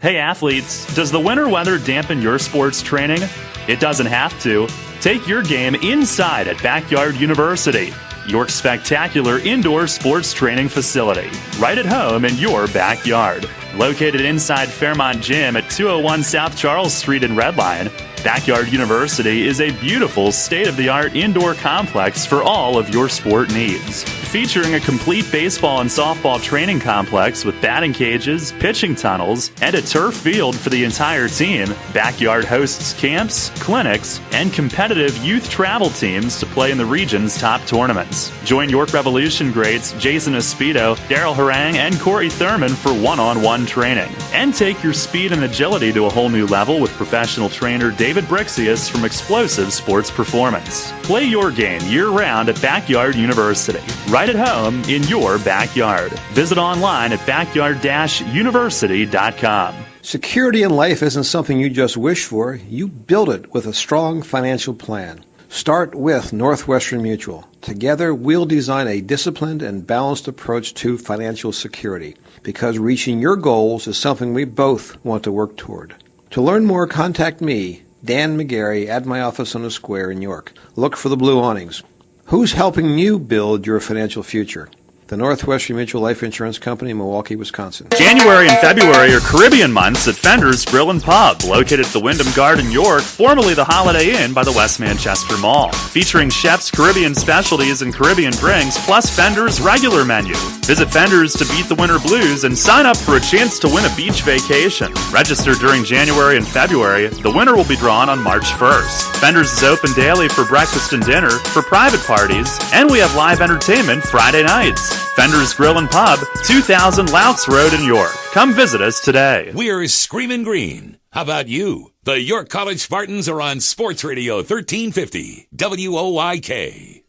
Hey athletes, does the winter weather dampen your sports training? It doesn't have to. Take your game inside at Backyard University, York's spectacular indoor sports training facility, right at home in your backyard. Located inside Fairmont Gym at 201 South Charles Street in Red Line, Backyard University is a beautiful, state-of-the-art indoor complex for all of your sport needs. Featuring a complete baseball and softball training complex with batting cages, pitching tunnels, and a turf field for the entire team, Backyard hosts camps, clinics, and competitive youth travel teams to play in the region's top tournaments. Join York Revolution greats Jason Espito, Daryl Harang, and Corey Thurman for one-on-one training. And take your speed and agility to a whole new level with professional trainer David Brixius from Explosive Sports Performance. Play your game year-round at Backyard University, right at home in your backyard. Visit online at backyard-university.com. Security in life isn't something you just wish for. You build it with a strong financial plan. Start with Northwestern Mutual. Together, we'll design a disciplined and balanced approach to financial security, because reaching your goals is something we both want to work toward. To learn more, contact me, Dan McGarry, at my office on the Square in York. Look for the blue awnings. Who's helping you build your financial future? The Northwestern Mutual Life Insurance Company, Milwaukee, Wisconsin. January and February are Caribbean months at Fender's Grill and Pub, located at the Wyndham Garden, York, formerly the Holiday Inn by the West Manchester Mall. Featuring chefs' Caribbean specialties and Caribbean drinks, plus Fender's regular menu. Visit Fender's to beat the winter blues and sign up for a chance to win a beach vacation. Register during January and February. The winner will be drawn on March 1st. Fender's is open daily for breakfast and dinner, for private parties, and we have live entertainment Friday nights. Fender's Grill and Pub, 2000 Louts Road in York. Come visit us today. We're Screamin' Green. How about you? The York College Spartans are on Sports Radio 1350, WOYK.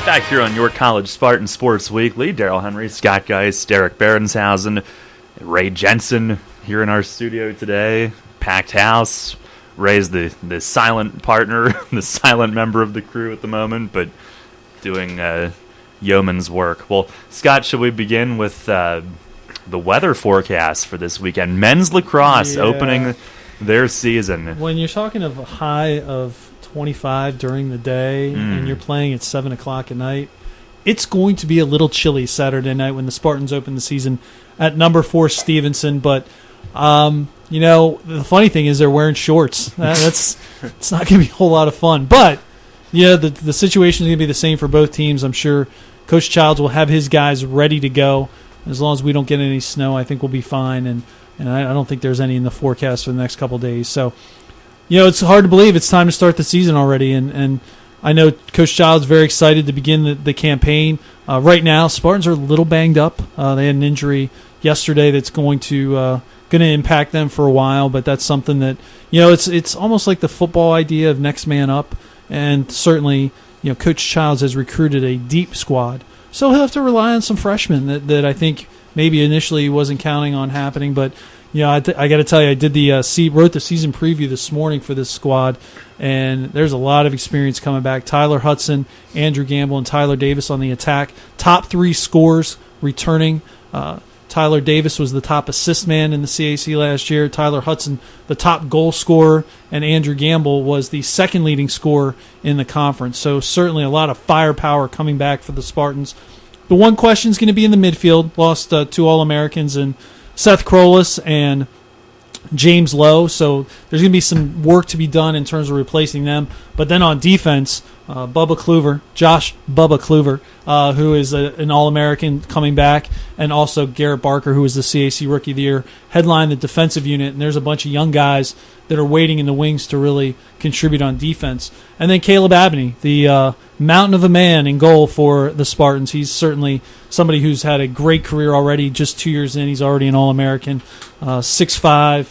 Back here on York College Spartans Sports Weekly, Daryl Henry, Scott Geist, Derek Berenshausen, Ray Jensen here in our studio today. Packed house. Ray's the silent partner, the silent member of the crew at the moment, but doing yeoman's work. Well, Scott, should we begin with the weather forecast for this weekend? Men's lacrosse opening their season. When you're talking of a high of 25 during the day and you're playing at 7 o'clock at night, it's going to be a little chilly Saturday night when the Spartans open the season at number 4 Stevenson. But the funny thing is they're wearing shorts. It's not going to be a whole lot of fun. But the situation is going to be the same for both teams. I'm sure Coach Childs will have his guys ready to go. As long as we don't get any snow, I think we'll be fine. And I don't think there's any in the forecast for the next couple of days. So it's hard to believe it's time to start the season already, and I know Coach Childs is very excited to begin the campaign. Right now, Spartans are a little banged up. They had an injury yesterday that's going to impact them for a while, but that's something that it's almost like the football idea of next man up, and certainly Coach Childs has recruited a deep squad, so he'll have to rely on some freshmen that I think maybe initially he wasn't counting on happening, but. I got to tell you, I did wrote the season preview this morning for this squad, and there's a lot of experience coming back. Tyler Hudson, Andrew Gamble, and Tyler Davis on the attack. Top 3 scorers returning. Tyler Davis was the top assist man in the CAC last year. Tyler Hudson, the top goal scorer, and Andrew Gamble was the second leading scorer in the conference. So certainly a lot of firepower coming back for the Spartans. The one question is going to be in the midfield. Lost 2 All-Americans and Seth Krolis and James Lowe, so there's going to be some work to be done in terms of replacing them. But then on defense, Josh Bubba Kluver, who is an All-American coming back, and also Garrett Barker, who is the CAC Rookie of the Year, headline the defensive unit, and there's a bunch of young guys that are waiting in the wings to really contribute on defense. And then Caleb Abney, the mountain of a man in goal for the Spartans. He's certainly somebody who's had a great career already. Just 2 years in, he's already an All-American. 6'5",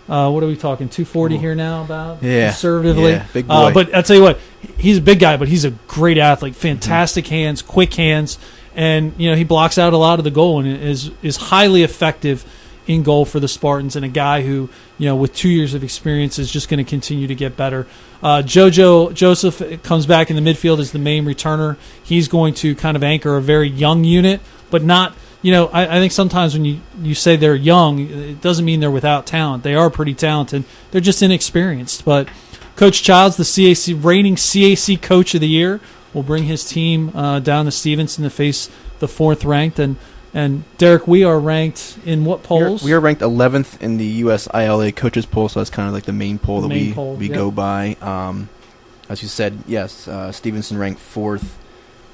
what are we talking, 240 here now about? Conservatively. Yeah, big boy. But I'll tell you what, he's a big guy, but he's a great athlete. Fantastic hands, quick hands, and he blocks out a lot of the goal and is highly effective in goal for the Spartans, and a guy who, with 2 years of experience is just going to continue to get better. JoJo Joseph comes back in the midfield as the main returner. He's going to kind of anchor a very young unit, but not, I think sometimes when you say they're young, it doesn't mean they're without talent. They are pretty talented. They're just inexperienced. But Coach Childs, the reigning CAC Coach of the Year, will bring his team down to Stevenson to face the 4th ranked. And Derek, we are ranked in what polls? We are ranked 11th in the U.S. ILA coaches poll, so that's kind of like the main poll that we go by. As you said, yes, Stevenson ranked 4th.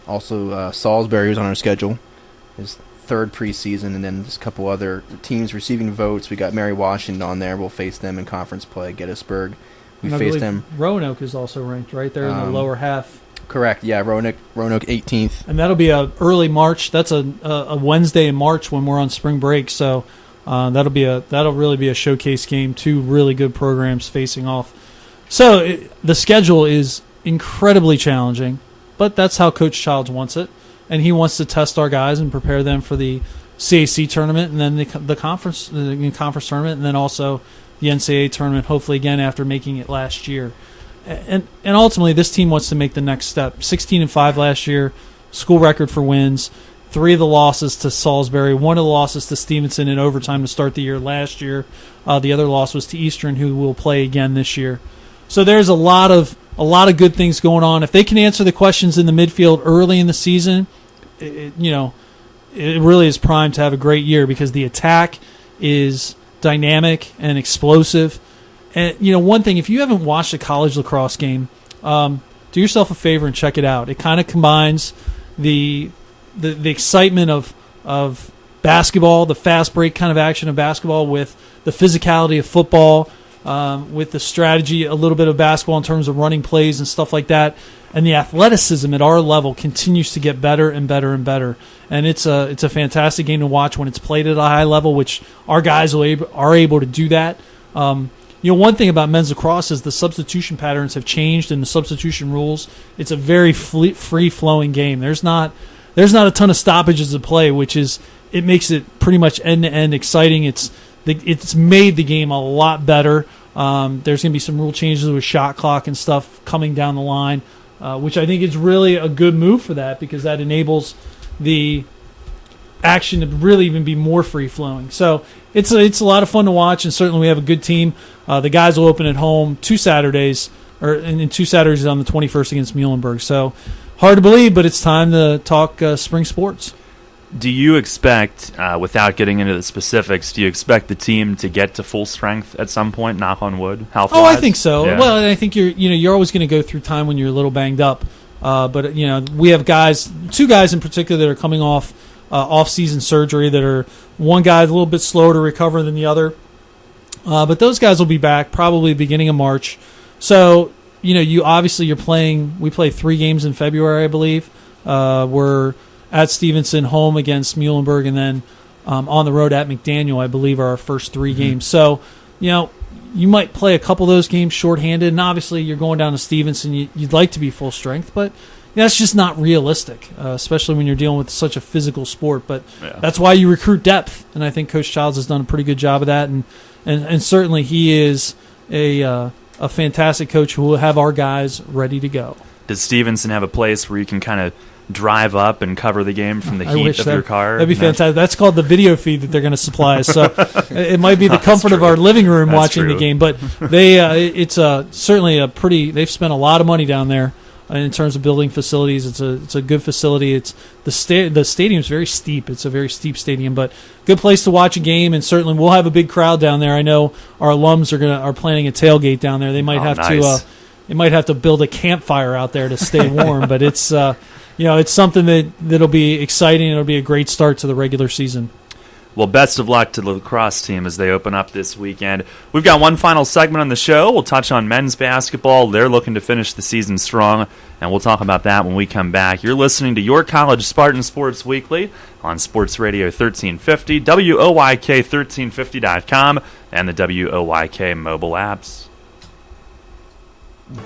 Also, Salisbury was on our schedule, his 3rd preseason, and then just a couple other teams receiving votes. We got Mary Washington on there. We'll face them in conference play. Gettysburg. We faced them. Roanoke is also ranked right there in the lower half. Correct. Yeah, Roanoke 18th. And that'll be a early March. That's a Wednesday in March when we're on spring break. So that'll really be a showcase game. 2 really good programs facing off. So the schedule is incredibly challenging, but that's how Coach Childs wants it, and he wants to test our guys and prepare them for the CAC tournament and then the conference tournament, and then also the NCAA tournament. Hopefully again after making it last year. and ultimately this team wants to make the next step. 16-5 last year, school record for wins. 3 of the losses to Salisbury, 1 of the losses to Stevenson in overtime to start the year last year. The other loss was to Eastern, who will play again this year. So there's a lot of good things going on. If they can answer the questions in the midfield early in the season, it really is primed to have a great year because the attack is dynamic and explosive. And one thing, if you haven't watched a college lacrosse game, do yourself a favor and check it out. It kind of combines the excitement of basketball, the fast break kind of action of basketball, with the physicality of football, with the strategy, a little bit of basketball in terms of running plays and stuff like that. And the athleticism at our level continues to get better and better and better. And it's a fantastic game to watch when it's played at a high level, which our guys are able to do that. One thing about men's lacrosse is the substitution patterns have changed and the substitution rules. It's a very free-flowing game. There's not a ton of stoppages to play, it makes it pretty much end-to-end exciting. It's made the game a lot better. There's going to be some rule changes with shot clock and stuff coming down the line, which I think is really a good move for that because that enables the action to really even be more free-flowing. So it's a lot of fun to watch, and certainly we have a good team. The guys will open at home 2 Saturdays, and 2 Saturdays on the 21st against Muhlenberg. So hard to believe, but it's time to talk spring sports. Do you expect, without getting into the specifics, do you expect the team to get to full strength at some point, knock on wood, health-wise? Oh, I think so. Yeah. Well, I think you're always going to go through time when you're a little banged up. But we have 2 guys in particular that are coming off off-season surgery that are, one guy's a little bit slower to recover than the other. But those guys will be back probably beginning of March. So, you're playing, we play 3 games in February, I believe. We're at Stevenson, home against Muhlenberg, and then on the road at McDaniel, I believe, are our first 3 games. So, you might play a couple of those games shorthanded, and obviously you're going down to Stevenson. You'd like to be full strength, but that's just not realistic, especially when you're dealing with such a physical sport. But that's why you recruit depth, and I think Coach Childs has done a pretty good job of that, and certainly he is a fantastic coach who will have our guys ready to go. Does Stevenson have a place where you can kind of drive up and cover the game from the heat of your car? That'd be fantastic. That's called the video feed that they're going to supply us. So it might be the comfort of our living room watching the game, but it's certainly they've spent a lot of money down there in terms of building facilities. It's a good facility. It's the stadium's very steep. It's a very steep stadium, but good place to watch a game, and certainly we'll have a big crowd down there. I know our alums are planning a tailgate down there. They might have to build a campfire out there to stay warm, but it's it's something that'll be exciting. It'll be a great start to the regular season. Well, best of luck to the lacrosse team as they open up this weekend. We've got one final segment on the show. We'll touch on men's basketball. They're looking to finish the season strong, and we'll talk about that when we come back. You're listening to York College Spartans Sports Weekly on SportsRadio 1350, WOYK1350.com, and the WOYK mobile apps.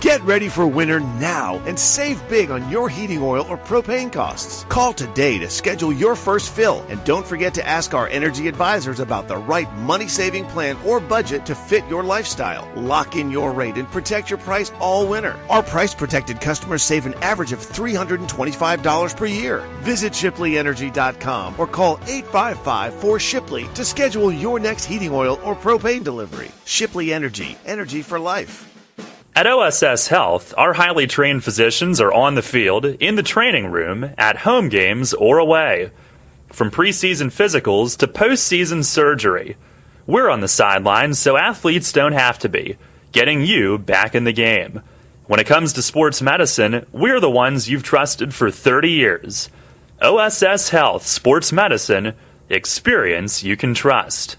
Get ready for winter now and save big on your heating oil or propane costs. Call today to schedule your first fill, and don't forget to ask our energy advisors about the right money-saving plan or budget to fit your lifestyle. Lock in your rate and protect your price all winter. Our price-protected customers save an average of $325 per year. Visit ShipleyEnergy.com or call 855-4SHIPLEY to schedule your next heating oil or propane delivery. Shipley Energy, energy for life. At OSS Health, our highly trained physicians are on the field, in the training room, at home games, or away. From preseason physicals to postseason surgery, we're on the sidelines so athletes don't have to be, getting you back in the game. When it comes to sports medicine, we're the ones you've trusted for 30 years. OSS Health Sports Medicine, experience you can trust.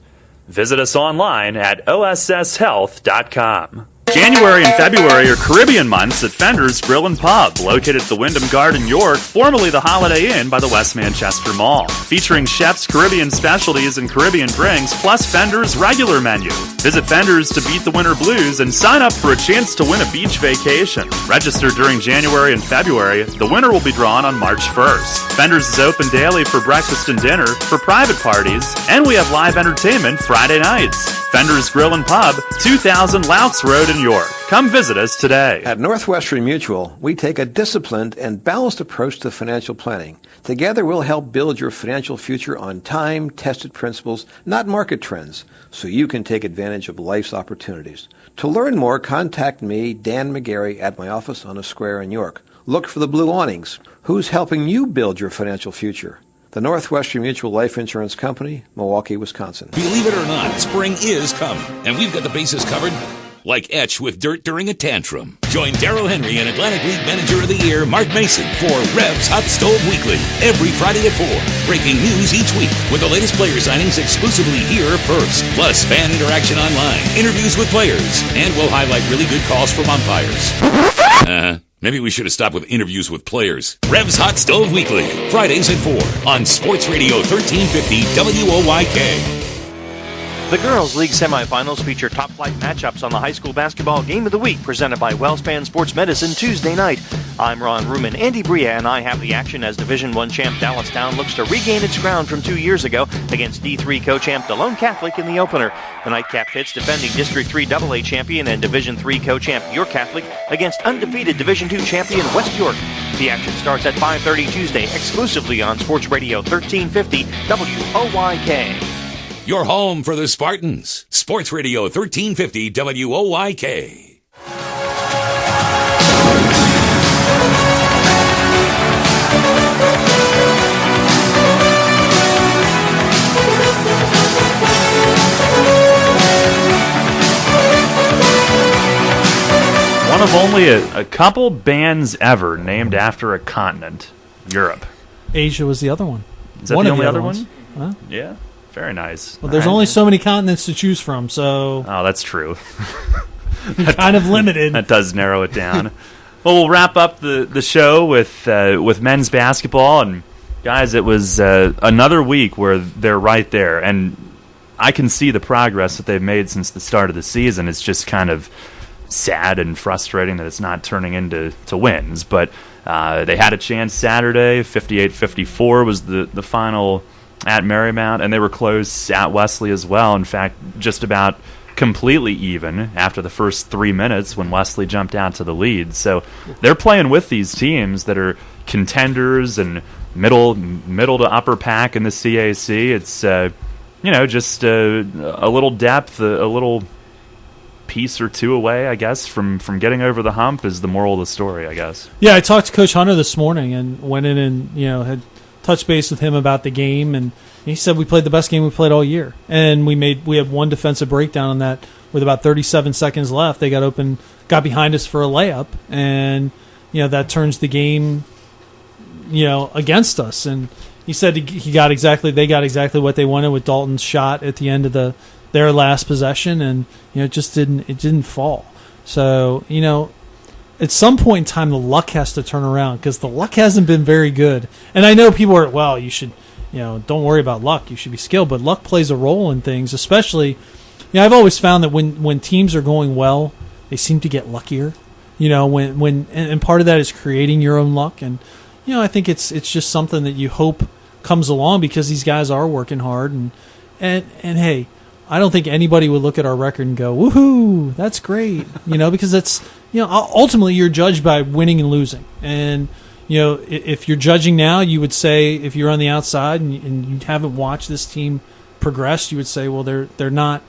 Visit us online at osshealth.com. January and February are Caribbean months at Fender's Grill and Pub, located at the Wyndham Garden, York, formerly the Holiday Inn by the West Manchester Mall. Featuring chefs' Caribbean specialties and Caribbean drinks, plus Fender's regular menu. Visit Fender's to beat the winter blues and sign up for a chance to win a beach vacation. Register during January and February. The winner will be drawn on March 1st. Fender's is open daily for breakfast and dinner, for private parties, and we have live entertainment Friday nights. Fender's Grill and Pub, 2000 Louts Road in York. Come visit us today. At Northwestern Mutual, we take a disciplined and balanced approach to financial planning. Together, we'll help build your financial future on time-tested principles, not market trends, so you can take advantage of life's opportunities. To learn more, contact me, Dan McGarry, at my office on a square in York. Look for the blue awnings. Who's helping you build your financial future? The Northwestern Mutual Life Insurance Company, Milwaukee, Wisconsin. Believe it or not, spring is coming, and we've got the bases covered like Etch with dirt during a tantrum. Join Darryl Henry and Atlantic League Manager of the Year Mark Mason for Revs Hot Stove Weekly, every Friday at 4. Breaking news each week with the latest player signings exclusively here first. Plus fan interaction online, interviews with players, and we'll highlight really good calls from umpires. Maybe we should have stopped with interviews with players. Revs Hot Stove Weekly, Fridays at 4 on Sports Radio 1350 WOYK. The Girls League semifinals feature top-flight matchups on the high school basketball game of the week presented by WellSpan Sports Medicine Tuesday night. I'm Ron Ruman. Andy Bria and I have the action as Division I champ Dallastown looks to regain its ground from 2 years ago against D3 co-champ DeLone Catholic in the opener. The nightcap pits defending District 3 AA champion and Division III co-champ York Catholic against undefeated Division II champion West York. The action starts at 5:30 Tuesday exclusively on Sports Radio 1350 WOYK. Your home for the Spartans. Sports Radio 1350 WOYK. One of only a couple bands ever named after a continent, Europe. Asia was the other one. Is that one the of only other ones. one? Huh? Yeah. Very nice. Well, there's only so many continents to choose from, so... Oh, that's true. kind of limited. That does narrow it down. Well, we'll wrap up the show with men's basketball. And, guys, it was another week where they're right there. And I can see the progress that they've made since the start of the season. It's just kind of sad and frustrating that it's not turning into wins. But they had a chance Saturday. 58-54 was the final at Marymount, and they were close at Wesley as well. In fact, just about completely even after the first 3 minutes when Wesley jumped out to the lead. So they're playing with these teams that are contenders and middle to upper pack in the CAC. It's just a little depth, a little piece or two away, I guess, from getting over the hump is the moral of the story, I guess. Yeah, I talked to Coach Hunter this morning and went in and had touched base with him about the game, and he said we played the best game we played all year, and we had one defensive breakdown on that with about 37 seconds left. They got behind us for a layup, and that turns the game against us. And he said they got exactly what they wanted with Dalton's shot at the end of their last possession, and it just didn't fall. So at some point in time, the luck has to turn around because the luck hasn't been very good. And I know people are, well, you should, don't worry about luck. You should be skilled. But luck plays a role in things, especially, I've always found that when teams are going well, they seem to get luckier. And part of that is creating your own luck. And, I think it's just something that you hope comes along because these guys are working hard. And hey, I don't think anybody would look at our record and go, woohoo, that's great. Because that's, ultimately you're judged by winning and losing. And, if you're judging now, you would say, if you're on the outside and you haven't watched this team progress, you would say, well, they're not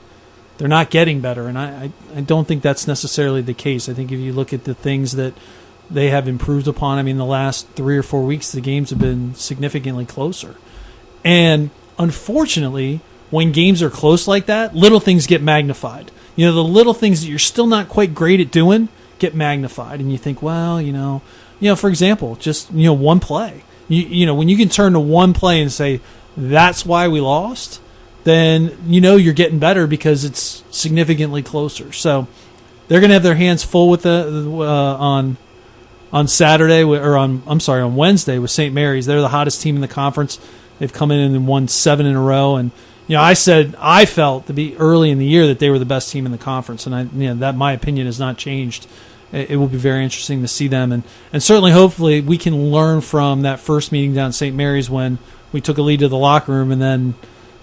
getting better. And I don't think that's necessarily the case. I think if you look at the things that they have improved upon, the last 3 or 4 weeks, the games have been significantly closer. And unfortunately, when games are close like that, little things get magnified. The little things that you're still not quite great at doing get magnified. And you think, well, for example, just, one play. When you can turn to one play and say, that's why we lost, then you're getting better because it's significantly closer. So they're going to have their hands full with on Saturday, or on Wednesday with St. Mary's. They're the hottest team in the conference. They've come in and won 7 in a row. And I said I felt to be early in the year that they were the best team in the conference, and that my opinion has not changed. It will be very interesting to see them, and certainly, hopefully, we can learn from that first meeting down at St. Mary's when we took a lead to the locker room, and then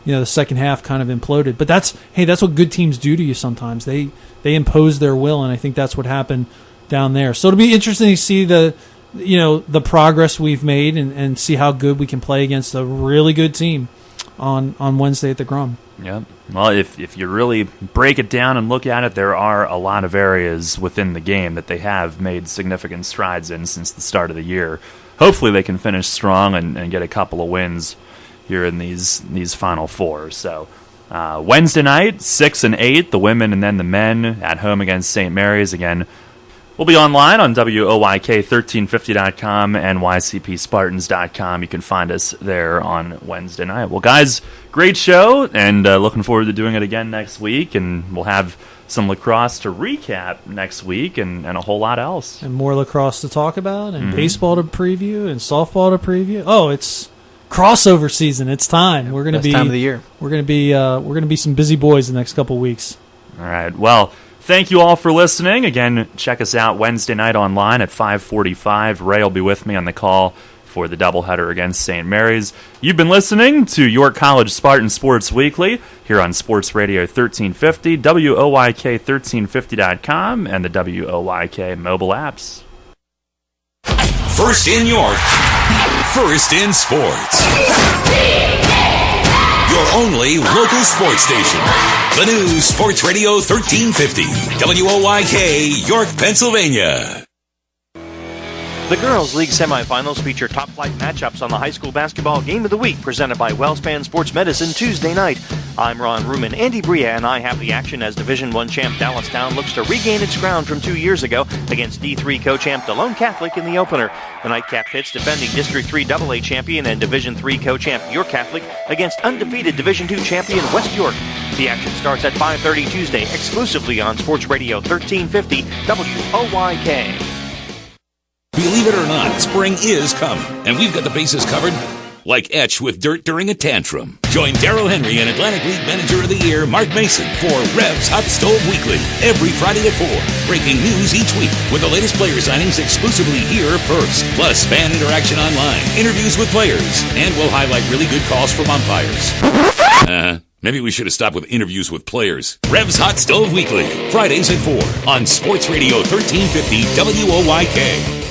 the second half kind of imploded. But that's what good teams do to you sometimes. They impose their will, and I think that's what happened down there. So it'll be interesting to see the progress we've made and see how good we can play against a really good team on Wednesday at the Grum. Yeah. Well, if you really break it down and look at it, there are a lot of areas within the game that they have made significant strides in since the start of the year. Hopefully they can finish strong and get a couple of wins here in these Final Four. So Wednesday night, 6 and 8, the women and then the men at home against St. Mary's. Again, we'll be online on WOYK1350.com and YCPSpartans.com. You can find us there on Wednesday night. Well, guys, great show, and looking forward to doing it again next week. And we'll have some lacrosse to recap next week and a whole lot else. And more lacrosse to talk about, and baseball to preview, and softball to preview. Oh, it's crossover season. It's time. We're going to be time of the year. We're going to be some busy boys the next couple of weeks. All right. Well, thank you all for listening. Again, check us out Wednesday night online at 5:45. Ray will be with me on the call for the doubleheader against St. Mary's. You've been listening to York College Spartans Sports Weekly here on Sports Radio 1350, WOYK1350.com, and the WOYK mobile apps. First in York, first in sports. Your only local sports station. The new Sports Radio 1350, WOYK, York, Pennsylvania. The Girls League semifinals feature top-flight matchups on the high school basketball game of the week presented by WellSpan Sports Medicine Tuesday night. I'm Ron Ruman. Andy Bria and I have the action as Division I champ Dallastown looks to regain its ground from 2 years ago against D3 co-champ DeLone Catholic in the opener. The nightcap pits defending District 3 AA champion and Division III co-champ York Catholic against undefeated Division II champion West York. The action starts at 5:30 Tuesday exclusively on Sports Radio 1350 WOYK. Believe it or not, spring is coming, and we've got the bases covered like Etch with dirt during a tantrum. Join Darryl Henry and Atlantic League Manager of the Year Mark Mason for Revs Hot Stove Weekly every Friday at 4. Breaking news each week with the latest player signings exclusively here first. Plus fan interaction online, interviews with players, and we'll highlight really good calls from umpires. Maybe we should have stopped with interviews with players. Revs Hot Stove Weekly, Fridays at 4 on Sports Radio 1350 WOYK.